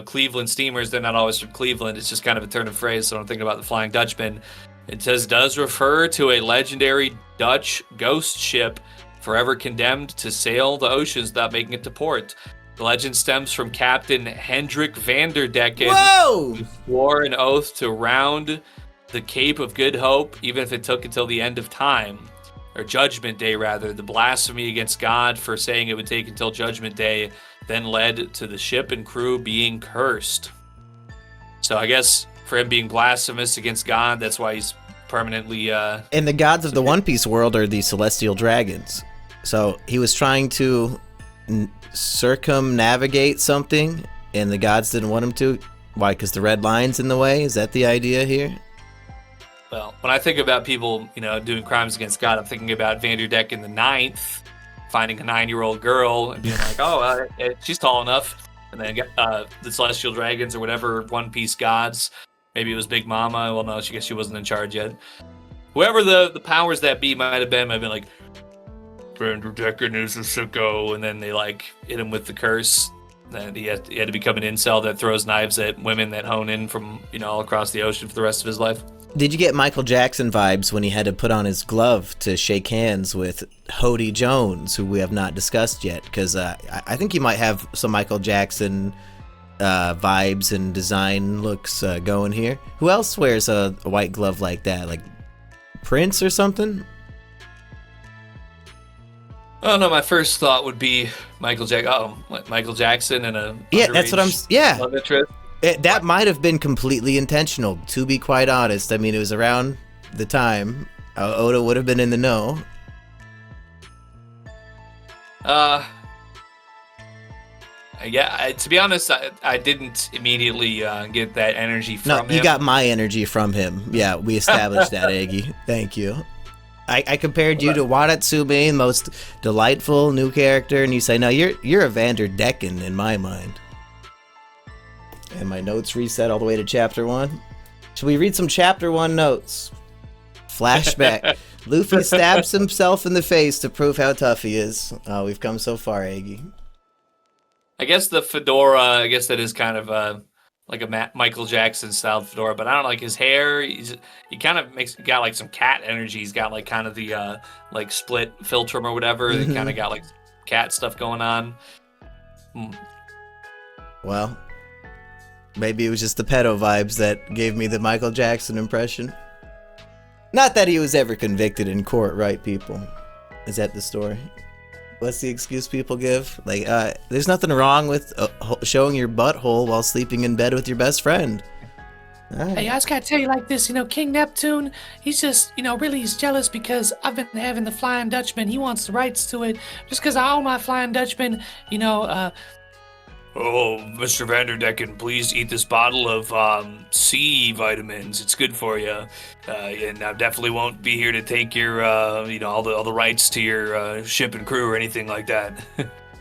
Cleveland steamers. They're not always from Cleveland. It's just kind of a turn of phrase. So I'm thinking about the Flying Dutchman. It says, does refer to a legendary Dutch ghost ship forever condemned to sail the oceans without making it to port. The legend stems from Captain Hendrik Vanderdecken, who swore an oath to round the Cape of Good Hope, even if it took until the end of time. Or Judgment Day, rather. The blasphemy against God for saying it would take until Judgment Day then led to the ship and crew being cursed. So I guess for him being blasphemous against God, that's why he's permanently... And the gods of the One Piece world are the celestial dragons. So he was trying to circumnavigate something, and the gods didn't want him to. Why? Because the red line's in the way? Is that the idea here? Well, when I think about people, doing crimes against God, I'm thinking about Vanderdecken the 9th, finding a 9-year-old girl and being like, oh, she's tall enough. And then the Celestial Dragons or whatever One Piece gods. Maybe it was Big Mama. Well, no, I guess she wasn't in charge yet. Whoever the powers that be might have been like, Vanderdecken is a sicko. And then they hit him with the curse. Then he had to become an incel that throws knives at women that hone in from, all across the ocean for the rest of his life. Did you get Michael Jackson vibes when he had to put on his glove to shake hands with Hody Jones, who we have not discussed yet? Because I think he might have some Michael Jackson vibes and design looks going here. Who else wears a white glove like that? Like Prince or something? Oh no, my first thought would be Michael Jackson and a that's what I'm. Yeah, love interest. That might have been completely intentional, to be quite honest. I mean, it was around the time Oda would have been in the know. Yeah, to be honest, I didn't immediately get that energy from him. No, you got my energy from him. Yeah, we established that, Aggie. Thank you. I compared you to Waratsume, most delightful new character, and you say, no, you're a Vanderdecken in my mind. And my notes reset all the way to chapter 1. Should we read some chapter 1 notes? Flashback. Luffy stabs himself in the face to prove how tough he is. Oh, we've come so far, Aggie. I guess the fedora, that is kind of like a Michael Jackson style fedora, but I don't like his hair. He kind of got like some cat energy. He's got like kind of the split philtrum or whatever. Mm-hmm. He kind of got like cat stuff going on. Well, maybe it was just the pedo vibes that gave me the Michael Jackson impression. Not that he was ever convicted in court, right, people? Is that the story? What's the excuse people give? Like, there's nothing wrong with showing your butthole while sleeping in bed with your best friend. Hey, I just gotta tell you like this, King Neptune, he's just, really he's jealous because I've been having the Flying Dutchman. He wants the rights to it. Just because I own my Flying Dutchman, Oh, Mr. Vanderdecken, please eat this bottle of C vitamins. It's good for you. And I definitely won't be here to take your, all the rights to your ship and crew or anything like that.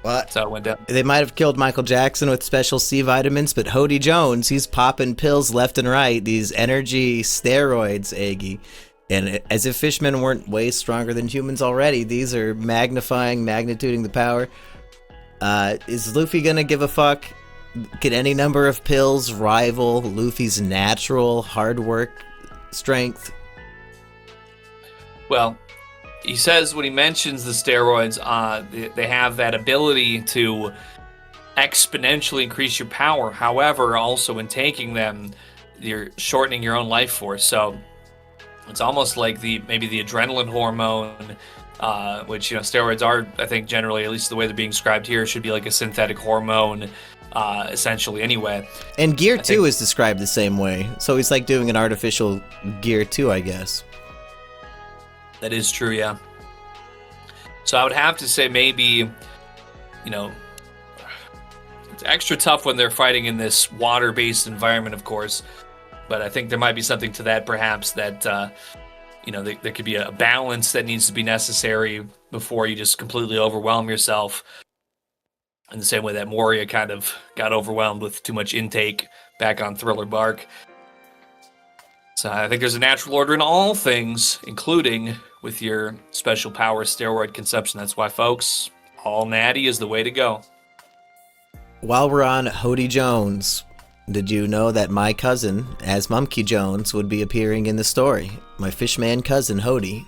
What? That's how it went down. They might have killed Michael Jackson with special C vitamins, but Hody Jones, he's popping pills left and right, these energy steroids, Aggie. And as if Fishmen weren't way stronger than humans already, these are magnituding the power. Is Luffy gonna give a fuck? Can any number of pills rival Luffy's natural hard work strength? Well, he says when he mentions the steroids, they have that ability to exponentially increase your power. However, also in taking them, you're shortening your own life force. So it's almost like maybe the adrenaline hormone, which steroids are, I think, generally, at least the way they're being described here, should be like a synthetic hormone, essentially. Anyway, and Gear 2 is described the same way. So he's like doing an artificial Gear 2, I guess. That is true, yeah. So I would have to say maybe, it's extra tough when they're fighting in this water-based environment, of course. But I think there might be something to that, perhaps, that, there could be a balance that needs to be necessary before you just completely overwhelm yourself. In the same way that Moria kind of got overwhelmed with too much intake back on Thriller Bark. So I think there's a natural order in all things, including with your special power steroid consumption. That's why, folks, all natty is the way to go. While we're on Hody Jones, did you know that my cousin, as Mumkey Jones, would be appearing in the story? My Fishman cousin, Hody.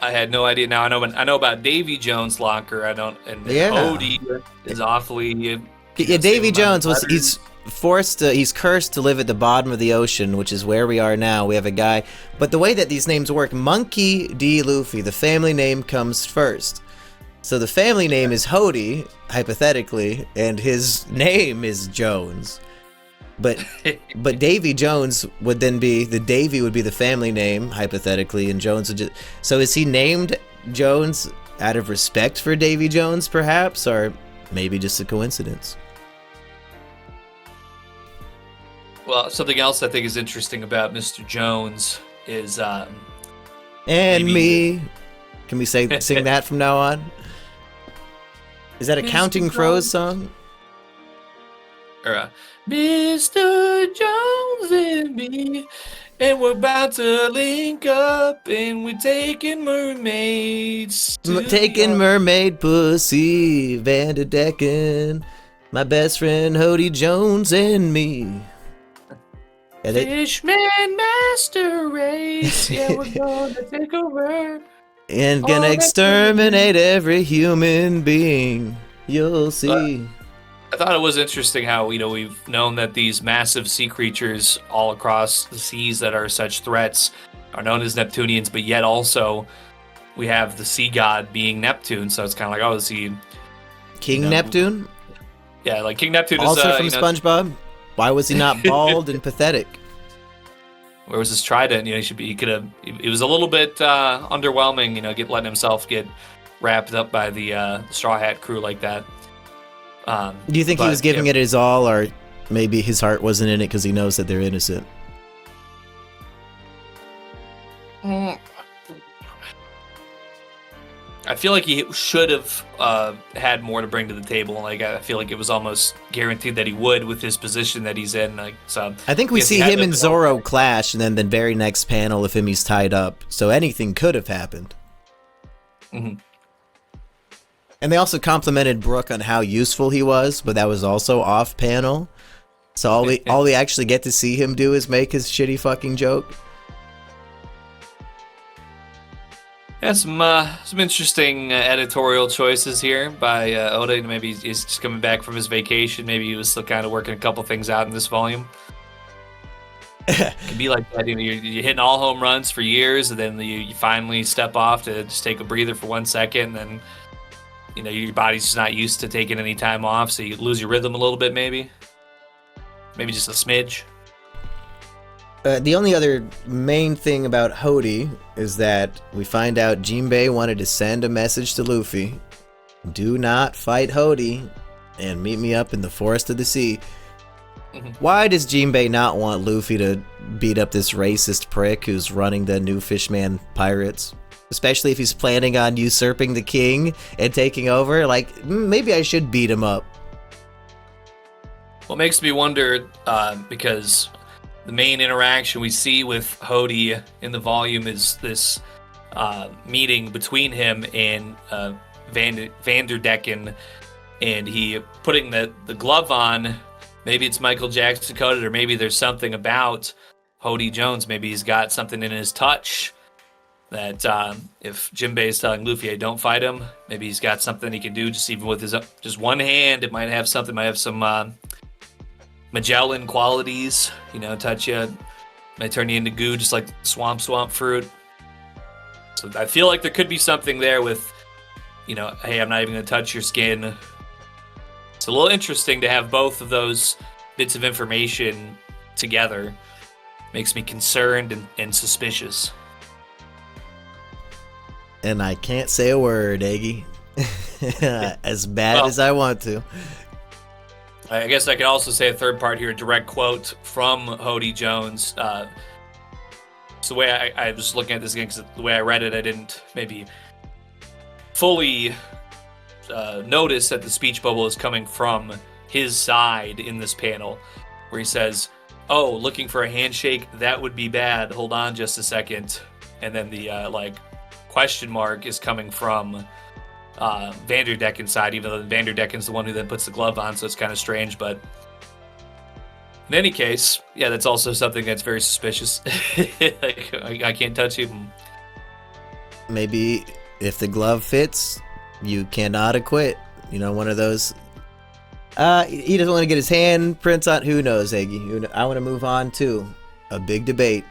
I had no idea. Now I know about Davy Jones' locker. I don't, and Yeah. Hody is awfully. Yeah, Davy Jones he's cursed to live at the bottom of the ocean, which is where we are now. We have a guy, but the way that these names work, Monkey D. Luffy, the family name comes first. So the family name is Hody, hypothetically, and his name is Jones. But Davy Jones would then be, the Davy would be the family name, hypothetically, and Jones would just... So is he named Jones out of respect for Davy Jones, perhaps? Or maybe just a coincidence? Well, something else I think is interesting about Mr. Jones is... and me. Can we sing that from now on? Is that a Counting Crows song? Or Mr. Jones and me, and we're about to link up, and we're taking mermaids. Taking mermaid pussy, Vanderdecken, my best friend Hody Jones and me. Fishman Master Race, yeah, we're gonna take over. And gonna exterminate every human being. You'll see. I thought it was interesting how, we've known that these massive sea creatures all across the seas that are such threats are known as Neptunians, but yet also we have the sea god being Neptune, so it's kind of like, is he... King Neptune? Yeah, like King Neptune also is... from SpongeBob? Why was he not bald and pathetic? Where was his trident? He could have... It was a little bit underwhelming, letting himself get wrapped up by the Straw Hat crew like that. Do you think he was giving it his all, or maybe his heart wasn't in it because he knows that they're innocent? I feel like he should have had more to bring to the table. Like, I feel like it was almost guaranteed that he would with his position that he's in. Like, so I think we see him and Zoro clash, and then the very next panel of him, he's tied up. So anything could have happened. Mm-hmm. And they also complimented Brook on how useful he was, but that was also off panel. So all we actually get to see him do is make his shitty fucking joke. Yeah, some interesting editorial choices here by Oda. Maybe he's just coming back from his vacation. Maybe he was still kind of working a couple things out in this volume. It could be like that. You're hitting all home runs for years, and then you finally step off to just take a breather for 1 second, and then your body's just not used to taking any time off, so you lose your rhythm a little bit, maybe just a smidge. The only other main thing about Hody is that we find out Jinbei wanted to send a message to Luffy. Do not fight Hody and meet me up in the Forest of the Sea. Why does Jinbei not want Luffy to beat up this racist prick who's running the new Fishman pirates? Especially if he's planning on usurping the king and taking over. Like, maybe I should beat him up. Well, it makes me wonder, because the main interaction we see with Hody in the volume is this meeting between him and Vanderdecken, and he putting the glove on. Maybe it's Michael Jackson coded, or maybe there's something about Hody Jones. Maybe he's got something in his touch that if Jinbei is telling Luffy, hey, don't fight him, maybe he's got something he can do just even with his just one hand. It might have something, might have some Magellan qualities, touch you, might turn you into goo, just like swamp fruit. So I feel like there could be something there with, hey, I'm not even going to touch your skin. It's a little interesting to have both of those bits of information together. Makes me concerned and suspicious. And I can't say a word, Eggy. As bad as I want to. I guess I could also say a third part here, a direct quote from Hody Jones. So the way I was looking at this again, because the way I read it, I didn't maybe fully notice that the speech bubble is coming from his side in this panel, where he says, oh, looking for a handshake, that would be bad. Hold on just a second. And then the question mark is coming from Vanderdecken's side, even though Vanderdecken's the one who then puts the glove on, so it's kind of strange. But in any case, yeah, that's also something that's very suspicious. Like, I can't touch him. Maybe if the glove fits, you cannot acquit. One of those. He doesn't want to get his hand prints on. Who knows, Eggy? I want to move on to a big debate.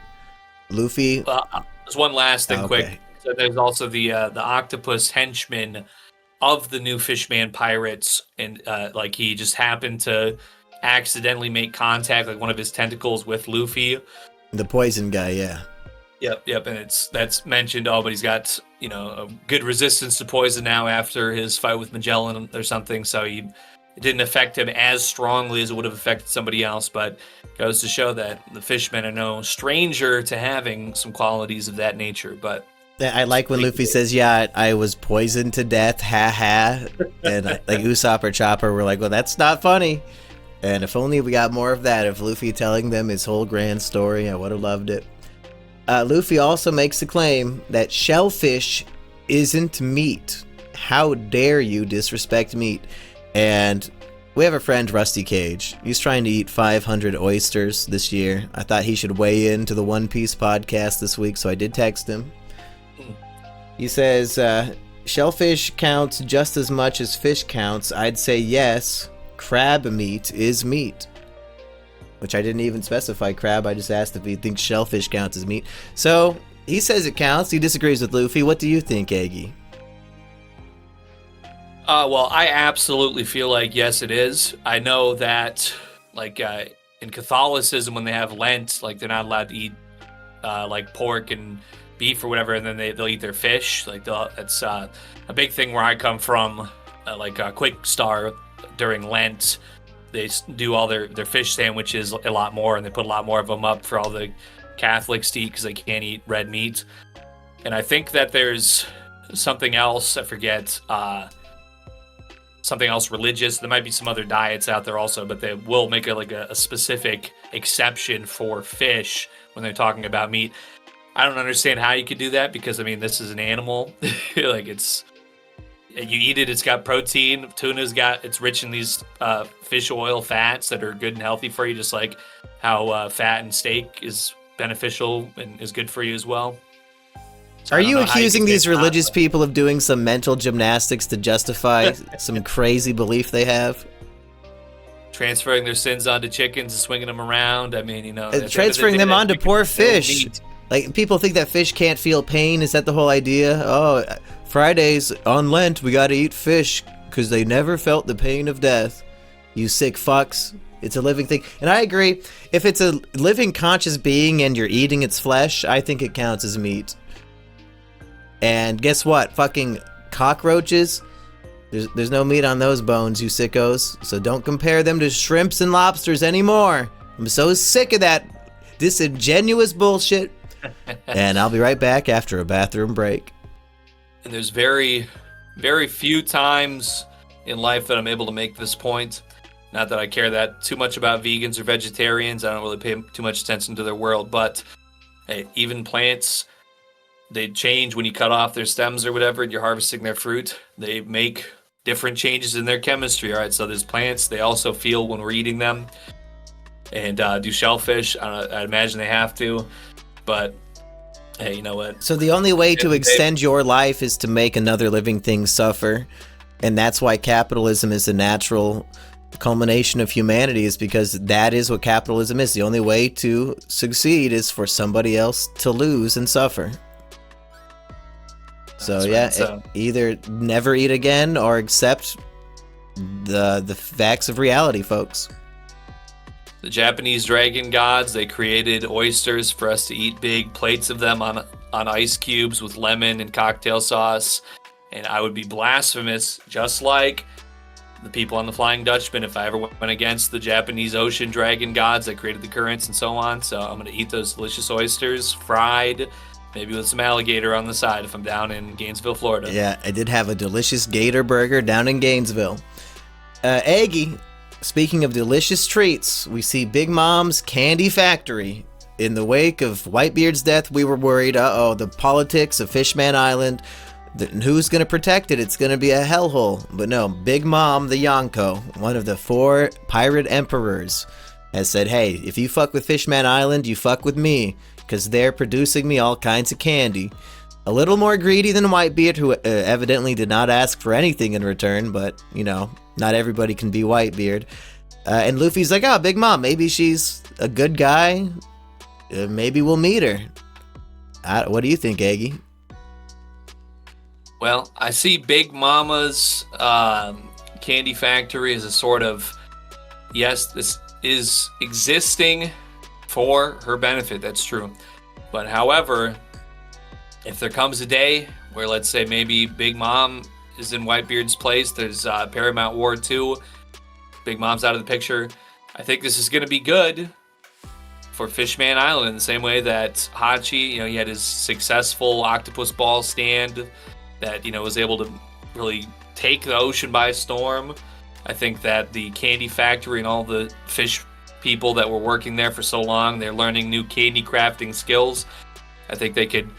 Luffy. There's one last thing, quick. So there's also the octopus henchman of the new Fishman pirates, and he just happened to accidentally make contact, like one of his tentacles with Luffy. The poison guy, yeah. Yep, and that's mentioned. Oh, but he's got a good resistance to poison now after his fight with Magellan or something. So it didn't affect him as strongly as it would have affected somebody else. But goes to show that the Fishmen are no stranger to having some qualities of that nature. But I like when Luffy says, yeah, I was poisoned to death, ha ha. And like Usopp or Chopper were like, well, that's not funny. And if only we got more of that, of Luffy telling them his whole grand story, I would have loved it. Luffy also makes the claim that shellfish isn't meat. How dare you disrespect meat? And we have a friend, Rusty Cage. He's trying to eat 500 oysters this year. I thought he should weigh in to the One Piece podcast this week, so I did text him. He says, shellfish counts just as much as fish counts. I'd say yes, crab meat is meat. Which I didn't even specify crab, I just asked if he thinks shellfish counts as meat. So, he says it counts, he disagrees with Luffy. What do you think, Eggy? Well, I absolutely feel like yes, it is. I know that, in Catholicism, when they have Lent, they're not allowed to eat, pork and beef or whatever, and then they'll eat their fish. It's a big thing where I come from, Quick Star during Lent. They do all their fish sandwiches a lot more, and they put a lot more of them up for all the Catholics to eat because they can't eat red meat. And I think that there's something else, I forget, something else religious. There might be some other diets out there also, but they will make a specific exception for fish when they're talking about meat. I don't understand how you could do that because, this is an animal. You eat it, it's got protein. It's rich in these fish oil fats that are good and healthy for you, just like how fat and steak is beneficial and is good for you as well. Are you accusing these religious people of doing some mental gymnastics to justify some crazy belief they have? Transferring their sins onto chickens and swinging them around. Transferring them onto poor fish. People think that fish can't feel pain. Is that the whole idea? Oh, Fridays on Lent, we gotta eat fish because they never felt the pain of death. You sick fucks. It's a living thing. And I agree. If it's a living conscious being and you're eating its flesh, I think it counts as meat. And guess what? Fucking cockroaches. There's no meat on those bones, you sickos. So don't compare them to shrimps and lobsters anymore. I'm so sick of that disingenuous bullshit. And I'll be right back after a bathroom break. And there's very, very few times in life that I'm able to make this point. Not that I care that too much about vegans or vegetarians. I don't really pay too much attention to their world. But hey, even plants, they change when you cut off their stems or whatever, and you're harvesting their fruit. They make different changes in their chemistry, all right? So there's plants, they also feel when we're eating them. And do shellfish, I imagine they have to. But hey, you know what? So the only way to extend your life is to make another living thing suffer. And that's why capitalism is the natural culmination of humanity, is because that is what capitalism is. The only way to succeed is for somebody else to lose and suffer. So That's yeah, right. So either never eat again or accept the facts of reality, folks. the Japanese dragon gods, they created oysters for us to eat big plates of them on ice cubes with lemon and cocktail sauce. And I would be blasphemous, just like the people on the Flying Dutchman, if I ever went against the Japanese ocean dragon gods that created the currents and so on. So I'm going to eat those delicious oysters, fried, maybe with some alligator on the side if I'm down in Gainesville, Florida. Yeah, I did have a delicious gator burger down in Gainesville. Aggie, speaking of delicious treats, we see Big Mom's Candy Factory. In the wake of Whitebeard's death, we were worried, the politics of Fishman Island, who's going to protect it? It's going to be a hellhole. But no, Big Mom, the Yonko, one of the 4 pirate emperors, has said, hey, if you fuck with Fishman Island, you fuck with me, because they're producing me all kinds of candy. A little more greedy than Whitebeard, who evidently did not ask for anything in return, but, not everybody can be Whitebeard. And Luffy's like, Big Mom, maybe she's a good guy. Maybe we'll meet her. What do you think, Aggie? Well, I see Big Mama's candy factory as a sort of, yes, this is existing for her benefit. That's true. But however, if there comes a day where, let's say, maybe Big Mom is in Whitebeard's place, there's Paramount War 2, Big Mom's out of the picture, I think this is going to be good for Fishman Island in the same way that Hachi, he had his successful octopus ball stand that, was able to really take the ocean by storm. I think that the candy factory and all the fish people that were working there for so long, they're learning new candy crafting skills. I think they could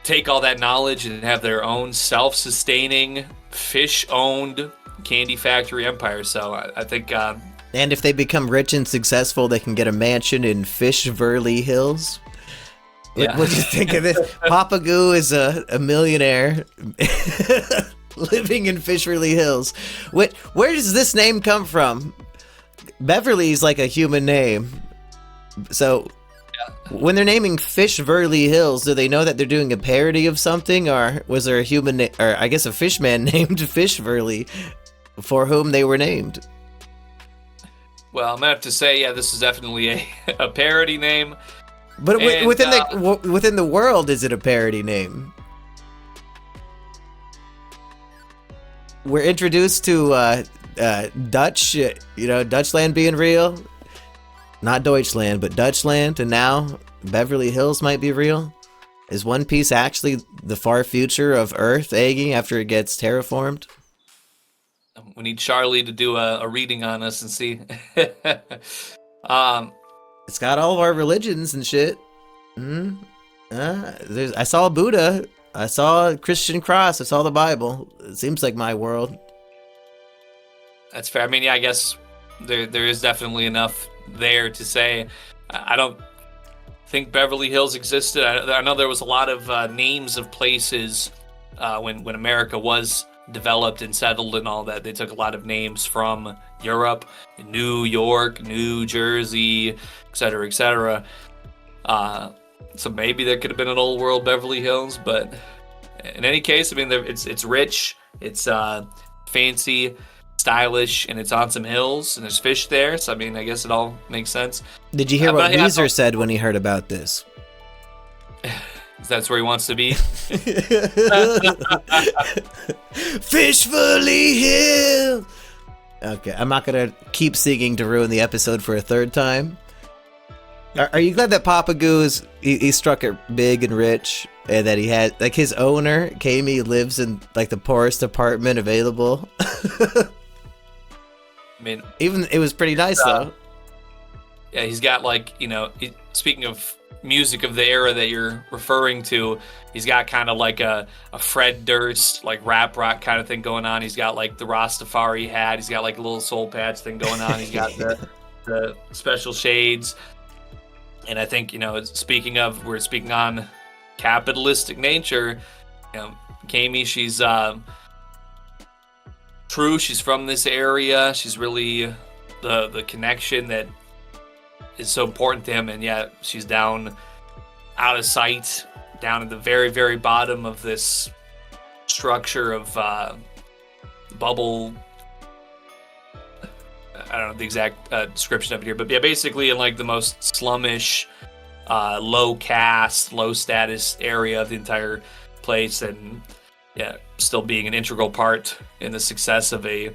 take all that knowledge and have their own self-sustaining, fish-owned candy factory empire. So I think... and if they become rich and successful, they can get a mansion in Fishverly Hills. Yeah. What do you think of this? Papa Goo is a millionaire living in Fishverly Hills. Where does this name come from? Beverly is like a human name. So when they're naming Fishverly Hills, do they know that they're doing a parody of something? Or was there a human, or I guess a fishman named Fishverly for whom they were named? Well, I'm going to have to say, this is definitely a parody name. But within the world, is it a parody name? We're introduced to Dutch, Dutchland being real. Not Deutschland, but Dutchland, and now Beverly Hills might be real. Is One Piece actually the far future of Earth, Aggie, after it gets terraformed? We need Charlie to do a reading on us and see. It's got all of our religions and shit. I saw Buddha. I saw a Christian cross. I saw the Bible. It seems like my world. That's fair. I mean, I guess there is definitely enough there to say. I don't think Beverly Hills existed. I know there was a lot of names of places when America was developed and settled and all that. They took a lot of names from Europe, New York, New Jersey, et cetera, et cetera. So maybe there could have been an old world Beverly Hills, but In any case, I mean, it's rich, it's fancy, stylish, and it's on some hills, and there's fish there. So I mean, I guess it all makes sense. Did you hear what but yeah, Weezer said when he heard about this? That's where he wants to be. Fishfully Hill. Okay, I'm not gonna keep singing to ruin the episode for a third time. Are you glad that Papa Goo he struck it big and rich, and that he had like his owner, Kami, lives in like the poorest apartment available? I mean, even it was pretty nice though. Yeah, he's got like, speaking of music of the era that you're referring to, he's got kind of like a Fred Durst, like rap rock kind of thing going on. He's got like the Rastafari hat. He's got like a little soul patch thing going on. He's got the special shades. And I think, we're speaking on capitalistic nature. Kami, she's true. She's from this area. She's really the connection that is so important to him, and yet she's down out of sight, down at the very, very bottom of this structure of bubble. I don't know the exact description of it here, but yeah, basically in like the most slummish, low caste, low status area of the entire place, and yeah, still being an integral part in the success of a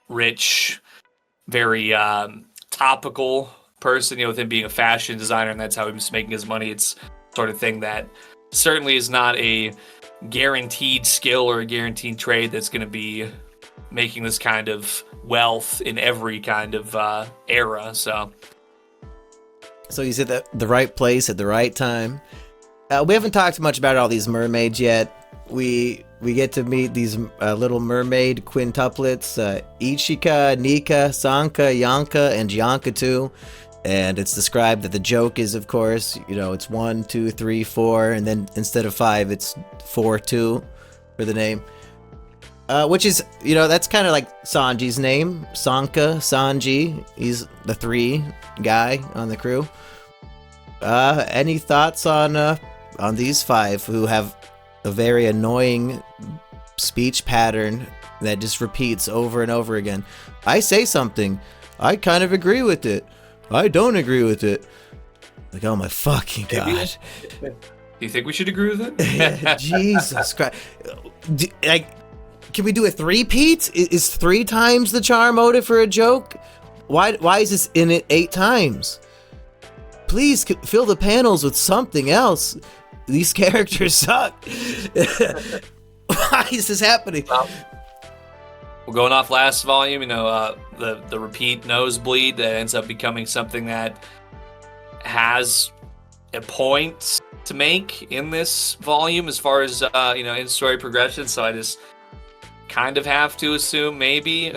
rich, very topical person, with him being a fashion designer, and that's how he was making his money. It's sort of thing that certainly is not a guaranteed skill or a guaranteed trade that's going to be making this kind of wealth in every kind of era. So he's at the right place at the right time. We haven't talked much about all these mermaids yet. We get to meet these little mermaid quintuplets, Ichika, Nika, Sanka, Yanka, and Gianca too. And it's described that the joke is, of course, it's 1, 2, 3, 4, and then instead of 5, it's 4, 2 for the name. Which is, that's kind of like Sanji's name, Sanka, Sanji. He's the 3 guy on the crew. Any thoughts on these 5 who have a very annoying speech pattern that just repeats over and over again? I say something, I kind of agree with it. I don't agree with it. Like, oh my fucking god. Do you think we should agree with it? Jesus Christ. Can we do a 3-peat? Is 3 times the charm motive for a joke? Why is this in it 8 times? Please fill the panels with something else. These characters suck. Why is this happening? Well, going off last volume, the repeat nosebleed that ends up becoming something that has a point to make in this volume as far as in story progression. So I just kind of have to assume maybe.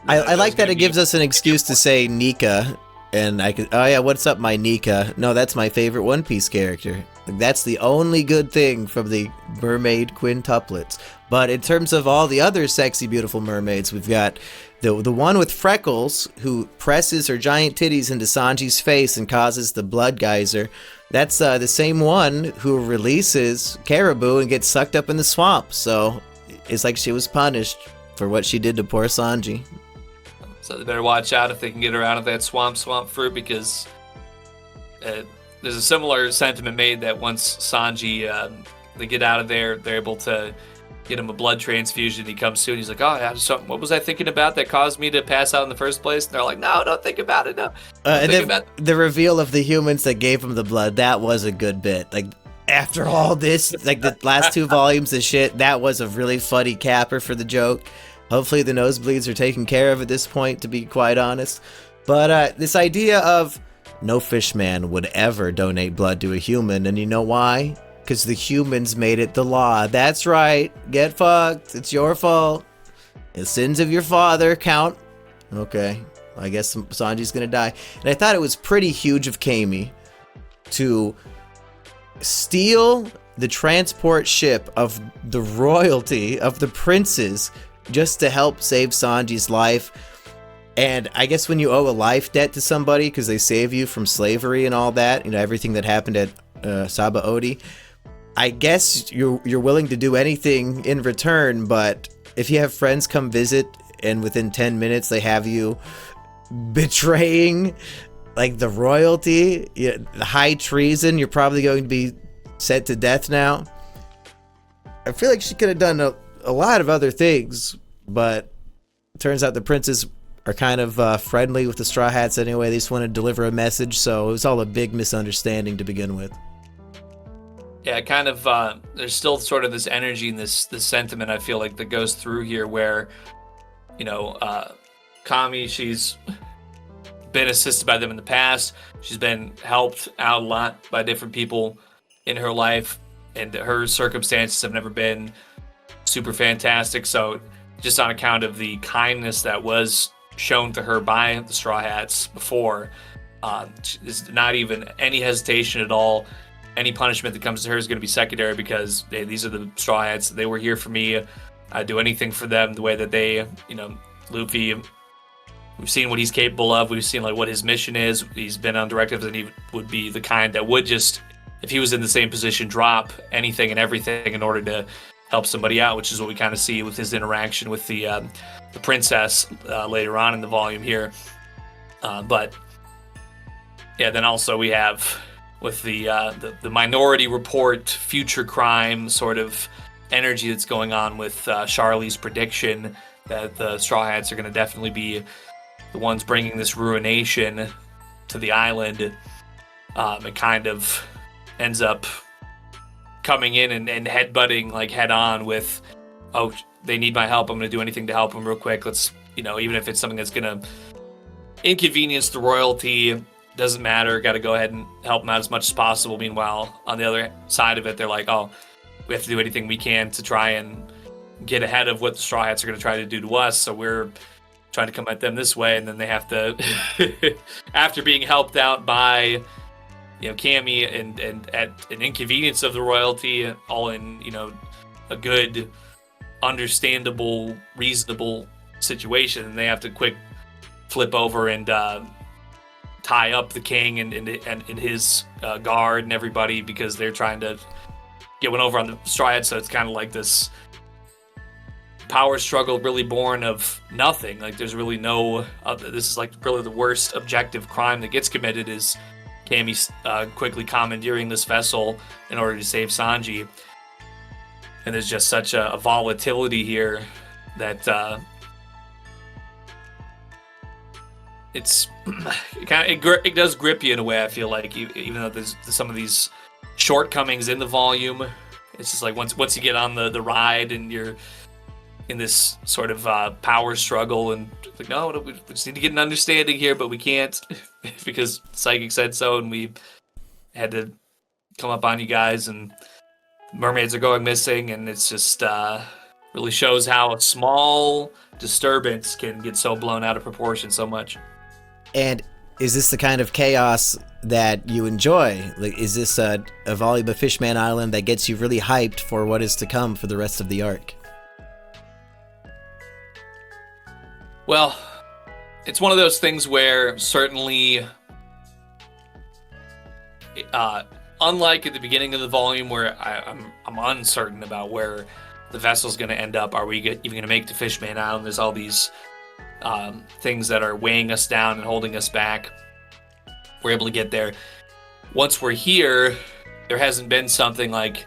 I like that it gives us an excuse to say Nika, and I could, oh yeah, what's up, my Nika? No, that's my favorite One Piece character. That's the only good thing from the mermaid quintuplets. But in terms of all the other sexy, beautiful mermaids, we've got the one with freckles who presses her giant titties into Sanji's face and causes the blood geyser. That's the same one who releases Caribou and gets sucked up in the swamp. So it's like she was punished for what she did to poor Sanji. So they better watch out if they can get her out of that swamp fruit, because there's a similar sentiment made that once Sanji, they get out of there, they're able to get him a blood transfusion. He comes to and he's like, oh, yeah, what was I thinking about that caused me to pass out in the first place? And they're like, no, don't think about it, no. And then the reveal of the humans that gave him the blood, that was a good bit. Like, after all this, like the last 2 volumes of shit, that was a really funny capper for the joke. Hopefully the nosebleeds are taken care of at this point, to be quite honest. But this idea of no Fishman would ever donate blood to a human, and you know why? Because the humans made it the law. That's right. Get fucked. It's your fault. The sins of your father count. Okay. I guess Sanji's gonna die. And I thought it was pretty huge of Kami to steal the transport ship of the royalty, of the princes, just to help save Sanji's life. And I guess when you owe a life debt to somebody because they save you from slavery and all that, everything that happened at Sabaody, I guess you're willing to do anything in return, but if you have friends come visit and within 10 minutes they have you betraying like the royalty, the high treason, you're probably going to be sent to death now. I feel like she could have done a lot of other things, but it turns out the princes are kind of friendly with the Straw Hats anyway. They just want to deliver a message, so it was all a big misunderstanding to begin with. Yeah, kind of. There's still sort of this energy and this sentiment I feel like that goes through here, where, Kami, she's been assisted by them in the past. She's been helped out a lot by different people in her life, and her circumstances have never been super fantastic. So, just on account of the kindness that was shown to her by the Straw Hats before, there's not even any hesitation at all. Any punishment that comes to her is going to be secondary because these are the Straw Hats. They were here for me. I'd do anything for them the way that they, Luffy, we've seen what he's capable of. We've seen like what his mission is. He's been on directives, and he would be the kind that would just, if he was in the same position, drop anything and everything in order to help somebody out, which is what we kind of see with his interaction with the princess later on in the volume here. But yeah, then also we have with the Minority Report future crime sort of energy that's going on with Charlie's prediction that the Straw Hats are going to definitely be the ones bringing this ruination to the island. It kind of ends up coming in and headbutting like head on with, oh, they need my help. I'm going to do anything to help them real quick. Let's, even if it's something that's going to inconvenience the royalty, doesn't matter. Got to go ahead and help them out as much as possible. Meanwhile, on the other side of it, they're like, oh, we have to do anything we can to try and get ahead of what the Straw Hats are going to try to do to us. So we're trying to come at them this way. And then they have to, after being helped out by, Cammy and at an inconvenience of the royalty, all in, a good, understandable, reasonable situation. And they have to quick flip over and, tie up the king and his guard and everybody because they're trying to get one over on the Straw Hats. So it's kind of like this power struggle really born of nothing. Like there's really no, this is like really the worst objective crime that gets committed is Cammy quickly commandeering this vessel in order to save Sanji. And there's just such a volatility here that it does grip you in a way. I feel like even though there's some of these shortcomings in the volume, it's just like once you get on the ride and you're in this sort of power struggle and like, no, we just need to get an understanding here, but we can't because Psychic said so, and we had to come up on you guys, and mermaids are going missing, and it's just really shows how a small disturbance can get so blown out of proportion so much. And is this the kind of chaos that you enjoy? Like, is this a volume of Fishman Island that gets you really hyped for what is to come for the rest of the arc? Well, it's one of those things where certainly, unlike at the beginning of the volume where I'm uncertain about where the vessel's going to end up, are we even going to make it to Fishman Island? There's all these things that are weighing us down and holding us back. We're able to get there. Once we're here, there hasn't been something like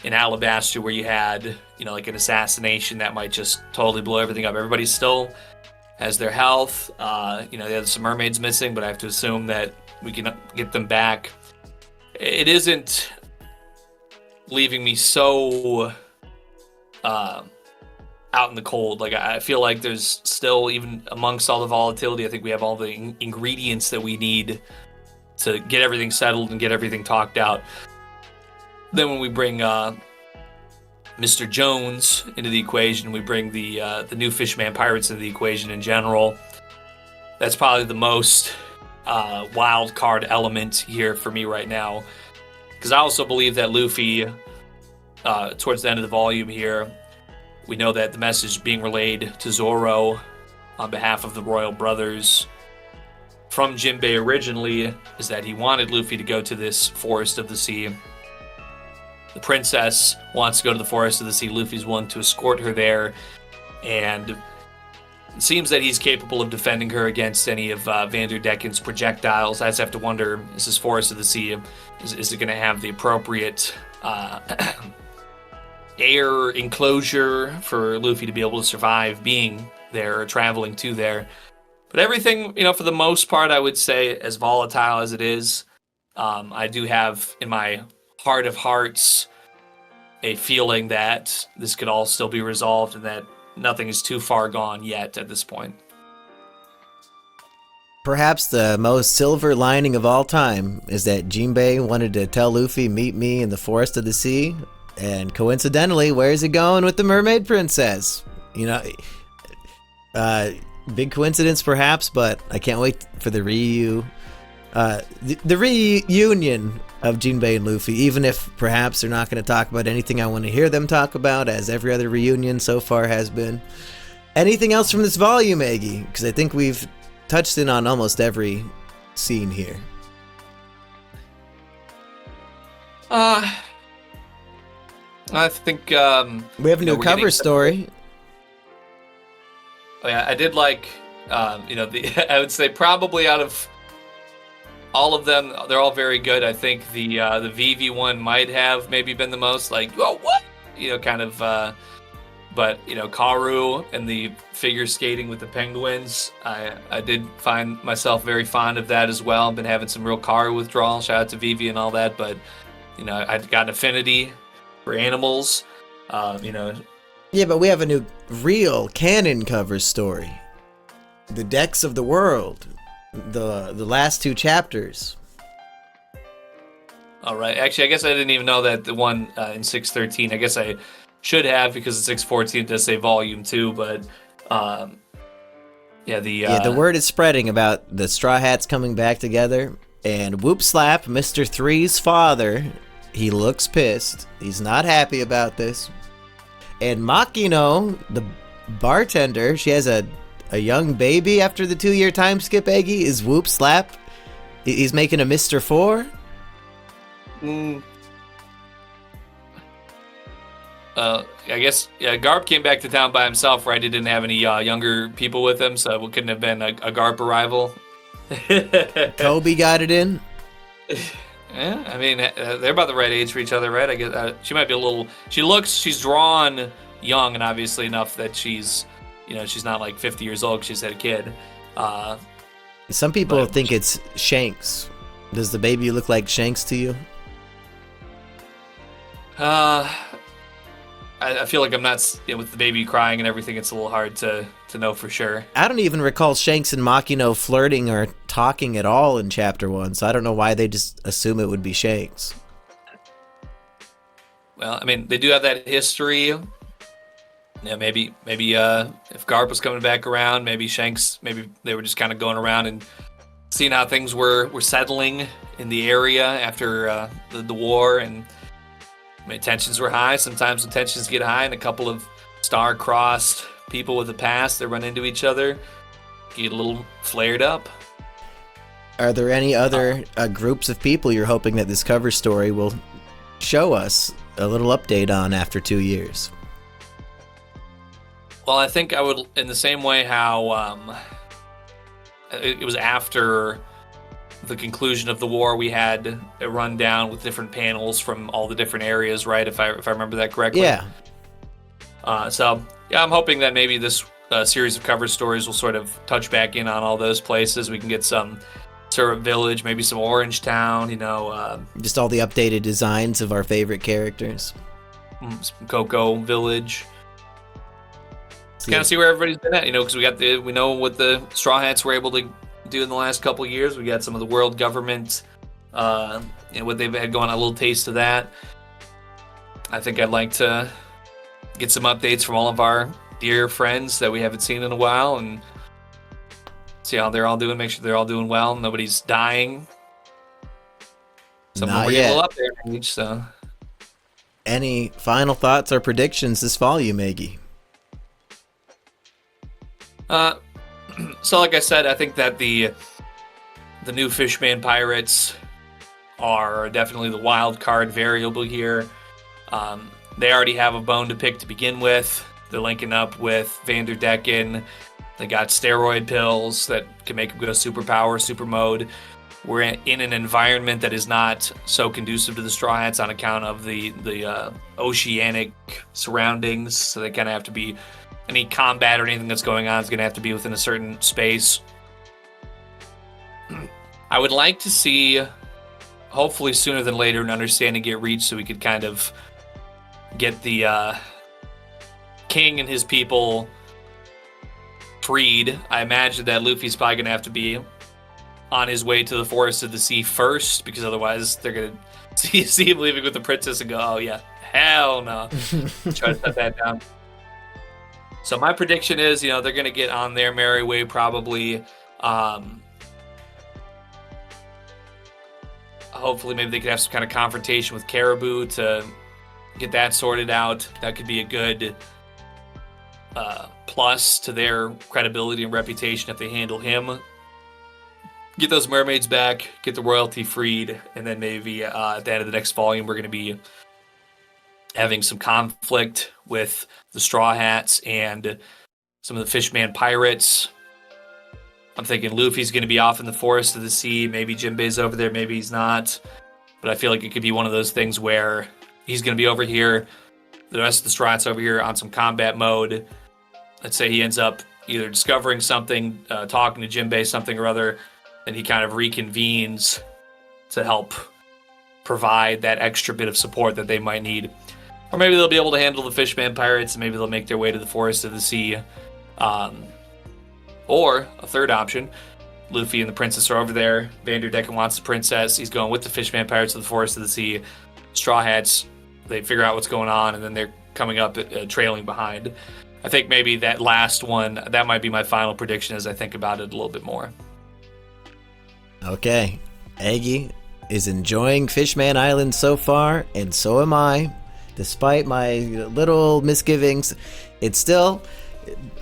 in Alabasta where you had, like an assassination that might just totally blow everything up. Everybody still has their health. They have some mermaids missing, but I have to assume that we can get them back. It isn't leaving me so out in the cold. Like, I feel like there's still, even amongst all the volatility, I think we have all the ingredients that we need to get everything settled and get everything talked out. Then when we bring Mr. Jones into the equation, we bring the new Fishman Pirates into the equation in general. That's probably the most wild card element here for me right now. Because I also believe that Luffy, towards the end of the volume here, we know that the message being relayed to Zoro on behalf of the Royal Brothers from Jinbei originally is that he wanted Luffy to go to this Forest of the Sea the princess wants to go to the Forest of the Sea. Luffy's willing to escort her there, and it seems that he's capable of defending her against any of Vanderdecken's projectiles. I just have to wonder, is this Forest of the Sea, is it going to have the appropriate air enclosure for Luffy to be able to survive being there or traveling to there? But everything, for the most part, I would say, as volatile as it is, I do have in my heart of hearts a feeling that this could all still be resolved and that nothing is too far gone yet at this point. Perhaps the most silver lining of all time is that Jinbei wanted to tell Luffy, meet me in the Forest of the Sea, and coincidentally, where's he going with the Mermaid Princess? Big coincidence perhaps, but I can't wait for the reunion of Jinbei and Luffy, even if perhaps they're not going to talk about anything I want to hear them talk about, as every other reunion so far has been. Anything else from this volume, Aggie? Because I think we've touched in on almost every scene here. I think we have a new cover story. Oh yeah, I did like, I would say probably out of all of them, they're all very good. I think the Vivi one might have maybe been the most like, oh, what? But Karu and the figure skating with the penguins, I did find myself very fond of that as well. I've been having some real Karu withdrawal. Shout out to Vivi and all that, but I've got an affinity for animals. Yeah, but we have a new real canon cover story. The Decks of the World. The last two chapters. All right. Actually, I guess I didn't even know that the one in 613. I guess I should have, because in 614 does say volume 2, but the word is spreading about the Straw Hats coming back together, and Whoop Slap, Mr. Three's father, he looks pissed. He's not happy about this. And Makino, the bartender, she has a young baby after the 2-year time skip, Eggy. Is Whoop Slap? He's making a Mr. 4? I guess Garp came back to town by himself, right? He didn't have any younger people with him, so it couldn't have been a Garp arrival. Kobe got it in? Yeah, I mean, they're about the right age for each other, right? I guess she might be a little... She's drawn young, and obviously enough that she's not like 50 years old because she's had a kid. Some people think it's Shanks. Does the baby look like Shanks to you? I feel like I'm not, with the baby crying and everything, it's a little hard to know for sure. I don't even recall Shanks and Makino flirting or talking at all in Chapter 1, so I don't know why they just assume it would be Shanks. Well, I mean, they do have that history. Yeah, maybe if Garp was coming back around, maybe Shanks, maybe they were just kind of going around and seeing how things were settling in the area after the war, and tensions were high. Sometimes when tensions get high and a couple of star-crossed people with a past that run into each other, get a little flared up. Are there any other groups of people you're hoping that this cover story will show us a little update on after 2 years? Well, I think I would, in the same way how it was after the conclusion of the war, we had a rundown with different panels from all the different areas, right? If I remember that correctly. Yeah. I'm hoping that maybe this series of cover stories will sort of touch back in on all those places. We can get some Syrup Village, maybe some Orange Town, just all the updated designs of our favorite characters. Cocoa Village. Kind of see where everybody's been at, because we know what the Straw Hats were able to do in the last couple of years. We got some of the world government, what they've had going on, a little taste of that. I think I'd like to get some updates from all of our dear friends that we haven't seen in a while and see how they're all doing, make sure they're all doing well, nobody's dying. Some of them were getting a little up there in age, so. Any final thoughts or predictions this volume, Maggie? So like I said, I think that the new Fishman pirates are definitely the wild card variable here. They already have a bone to pick to begin with. They're linking up with Vanderdecken. They got steroid pills that can make them go superpower, super mode. We're in an environment that is not so conducive to the Straw Hats on account of the oceanic surroundings. So they kind of have to be, any combat or anything that's going on is going to have to be within a certain space. I would like to see, hopefully sooner than later, an understanding get reached so we could kind of get the king and his people freed. I imagine that Luffy's probably going to have to be on his way to the Forest of the Sea first, because otherwise they're going to see him leaving with the princess and go, oh yeah, hell no. Try to set that down. So my prediction is, they're going to get on their merry way probably. Hopefully maybe they could have some kind of confrontation with Caribou to get that sorted out. That could be a good plus to their credibility and reputation if they handle him. Get those mermaids back, get the royalty freed, and then maybe at the end of the next volume we're going to be having some conflict with the Straw Hats and some of the Fishman pirates. I'm thinking Luffy's going to be off in the Forest of the Sea. Maybe Jinbei's over there, maybe he's not. But I feel like it could be one of those things where he's going to be over here, the rest of the Straw Hats over here on some combat mode. Let's say he ends up either discovering something, talking to Jinbei, something or other, and he kind of reconvenes to help provide that extra bit of support that they might need. Or maybe they'll be able to handle the Fishman pirates, and maybe they'll make their way to the Forest of the Sea. Or, a third option, Luffy and the princess are over there. Vanderdecken wants the princess. He's going with the Fishman pirates to the Forest of the Sea. Straw Hats, they figure out what's going on, and then they're coming up, trailing behind. I think maybe that last one, that might be my final prediction as I think about it a little bit more. Okay. Eggy is enjoying Fishman Island so far, and so am I. Despite my little misgivings, it's still,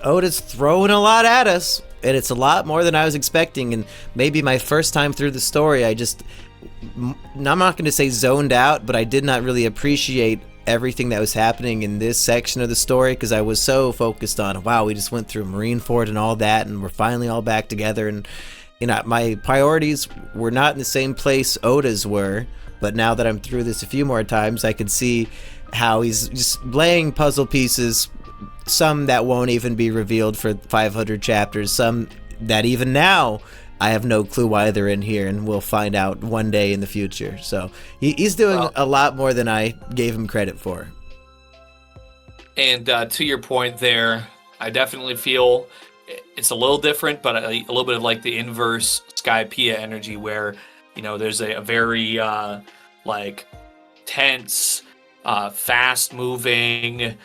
Oda's throwing a lot at us, and it's a lot more than I was expecting. And maybe my first time through the story, I'm not going to say zoned out, but I did not really appreciate everything that was happening in this section of the story, because I was so focused on, wow, we just went through Marineford and all that, and we're finally all back together. And my priorities were not in the same place Oda's were, but now that I'm through this a few more times, I can see how he's just laying puzzle pieces, some that won't even be revealed for 500 chapters, some that even now I have no clue why they're in here, and we'll find out one day in the future. So he's doing a lot more than I gave him credit for. And to your point there, I definitely feel it's a little different, but a little bit of like the inverse Skypiea energy, where there's a very tense, fast moving,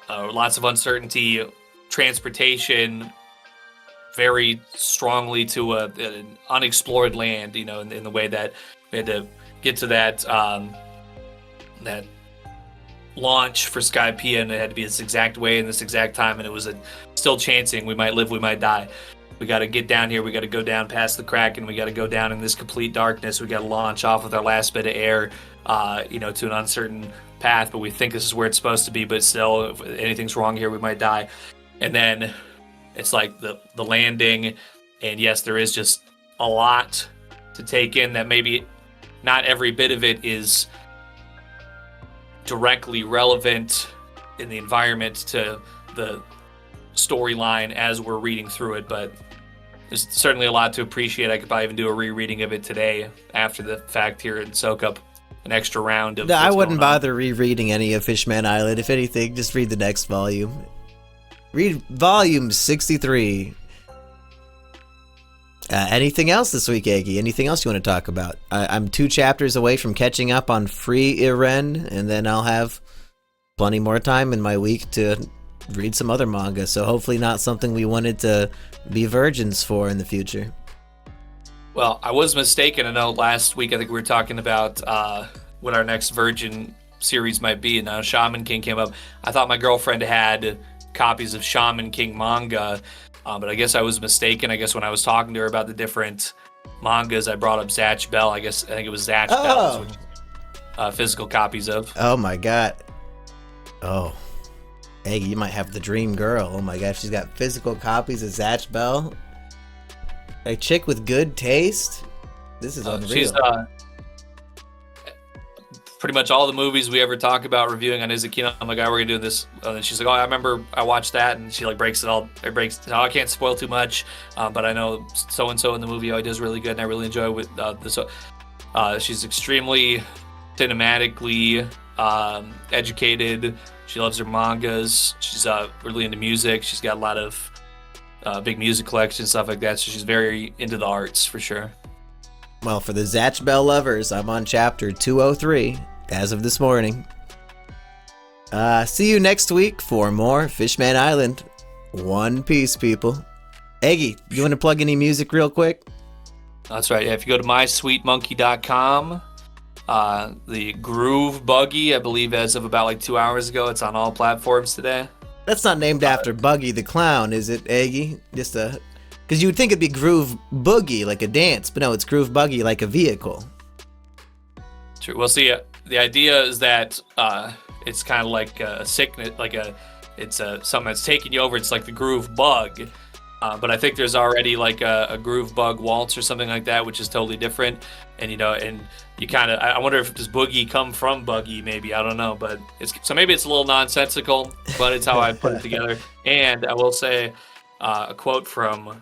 lots of uncertainty, transportation very strongly to an unexplored land, in the way that we had to get to that launch for Skypiea, and it had to be this exact way in this exact time, and it was still chancing. We might live, we might die. We got to get down here. We got to go down past the crack, and we got to go down in this complete darkness. We got to launch off with our last bit of air, to an uncertain path, but we think this is where it's supposed to be, but still, if anything's wrong here, we might die. And then it's like the landing, and yes, there is just a lot to take in that maybe not every bit of it is directly relevant in the environment to the storyline as we're reading through it, but there's certainly a lot to appreciate. I could probably even do a rereading of it today after the fact here and soak up an extra round of. No, I wouldn't bother rereading any of Fishman Island. If anything, just read the next volume. Read volume 63. Anything else this week, Eggy? Anything else you want to talk about? I'm 2 chapters away from catching up on Free Iren, and then I'll have plenty more time in my week to read some other manga. So hopefully not something we wanted to be virgins for in the future. Well, I was mistaken. I know last week I think we were talking about what our next virgin series might be, and now Shaman King came up. I thought my girlfriend had copies of Shaman King manga, but I guess I was mistaken. I guess when I was talking to her about the different mangas, I brought up Zatch Bell. I think it was Zatch Bell. physical copies of. Oh my god. Oh. Hey, you might have the dream girl. Oh my gosh, she's got physical copies of Zatch Bell. A chick with good taste. This is unreal. She's pretty much all the movies we ever talk about reviewing on Izakina. I'm like, oh, we're gonna do this. And she's like, oh, I remember I watched that, and she like breaks it all. I can't spoil too much, but I know so and so in the movie. Oh, he does really good, and I really enjoy with this. She's extremely cinematically educated. She loves her mangas. She's really into music. She's got a lot of big music collection, stuff like that. So she's very into the arts for sure. Well, for the Zatch Bell lovers, I'm on chapter 203 as of this morning. See you next week for more Fishman Island. One Piece, people. Eggy, you want to plug any music real quick? That's right. Yeah, if you go to mysweetmonkey.com, the Groove Buggy, I believe as of about like 2 hours ago, it's on all platforms today. That's not named after Buggy the Clown, is it, Eggy? Just a... Because you would think it'd be Groove Boogie, like a dance, but no, it's Groove Buggy, like a vehicle. True. Well, see, the idea is that it's kind of like a sickness, it's something that's taking you over. It's like the Groove Bug. But I think there's already like a Groove Bug Waltz or something like that, which is totally different. And, and you kind of, I wonder if does Boogie come from Buggy, maybe, I don't know. But so maybe it's a little nonsensical, but it's how I put it together. And I will say a quote from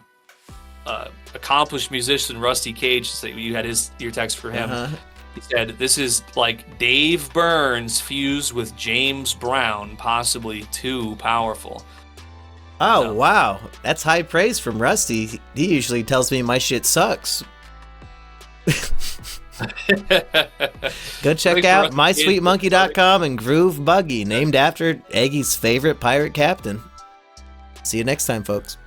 accomplished musician Rusty Cage. So you had your text for him. Uh-huh. He said, "This is like Dave Burns fused with James Brown, possibly too powerful." Oh, So- wow. That's high praise from Rusty. He usually tells me my shit sucks. Go check out mysweetmonkey.com and Groove Buggy, named after Eggy's favorite pirate captain. See you next time, folks.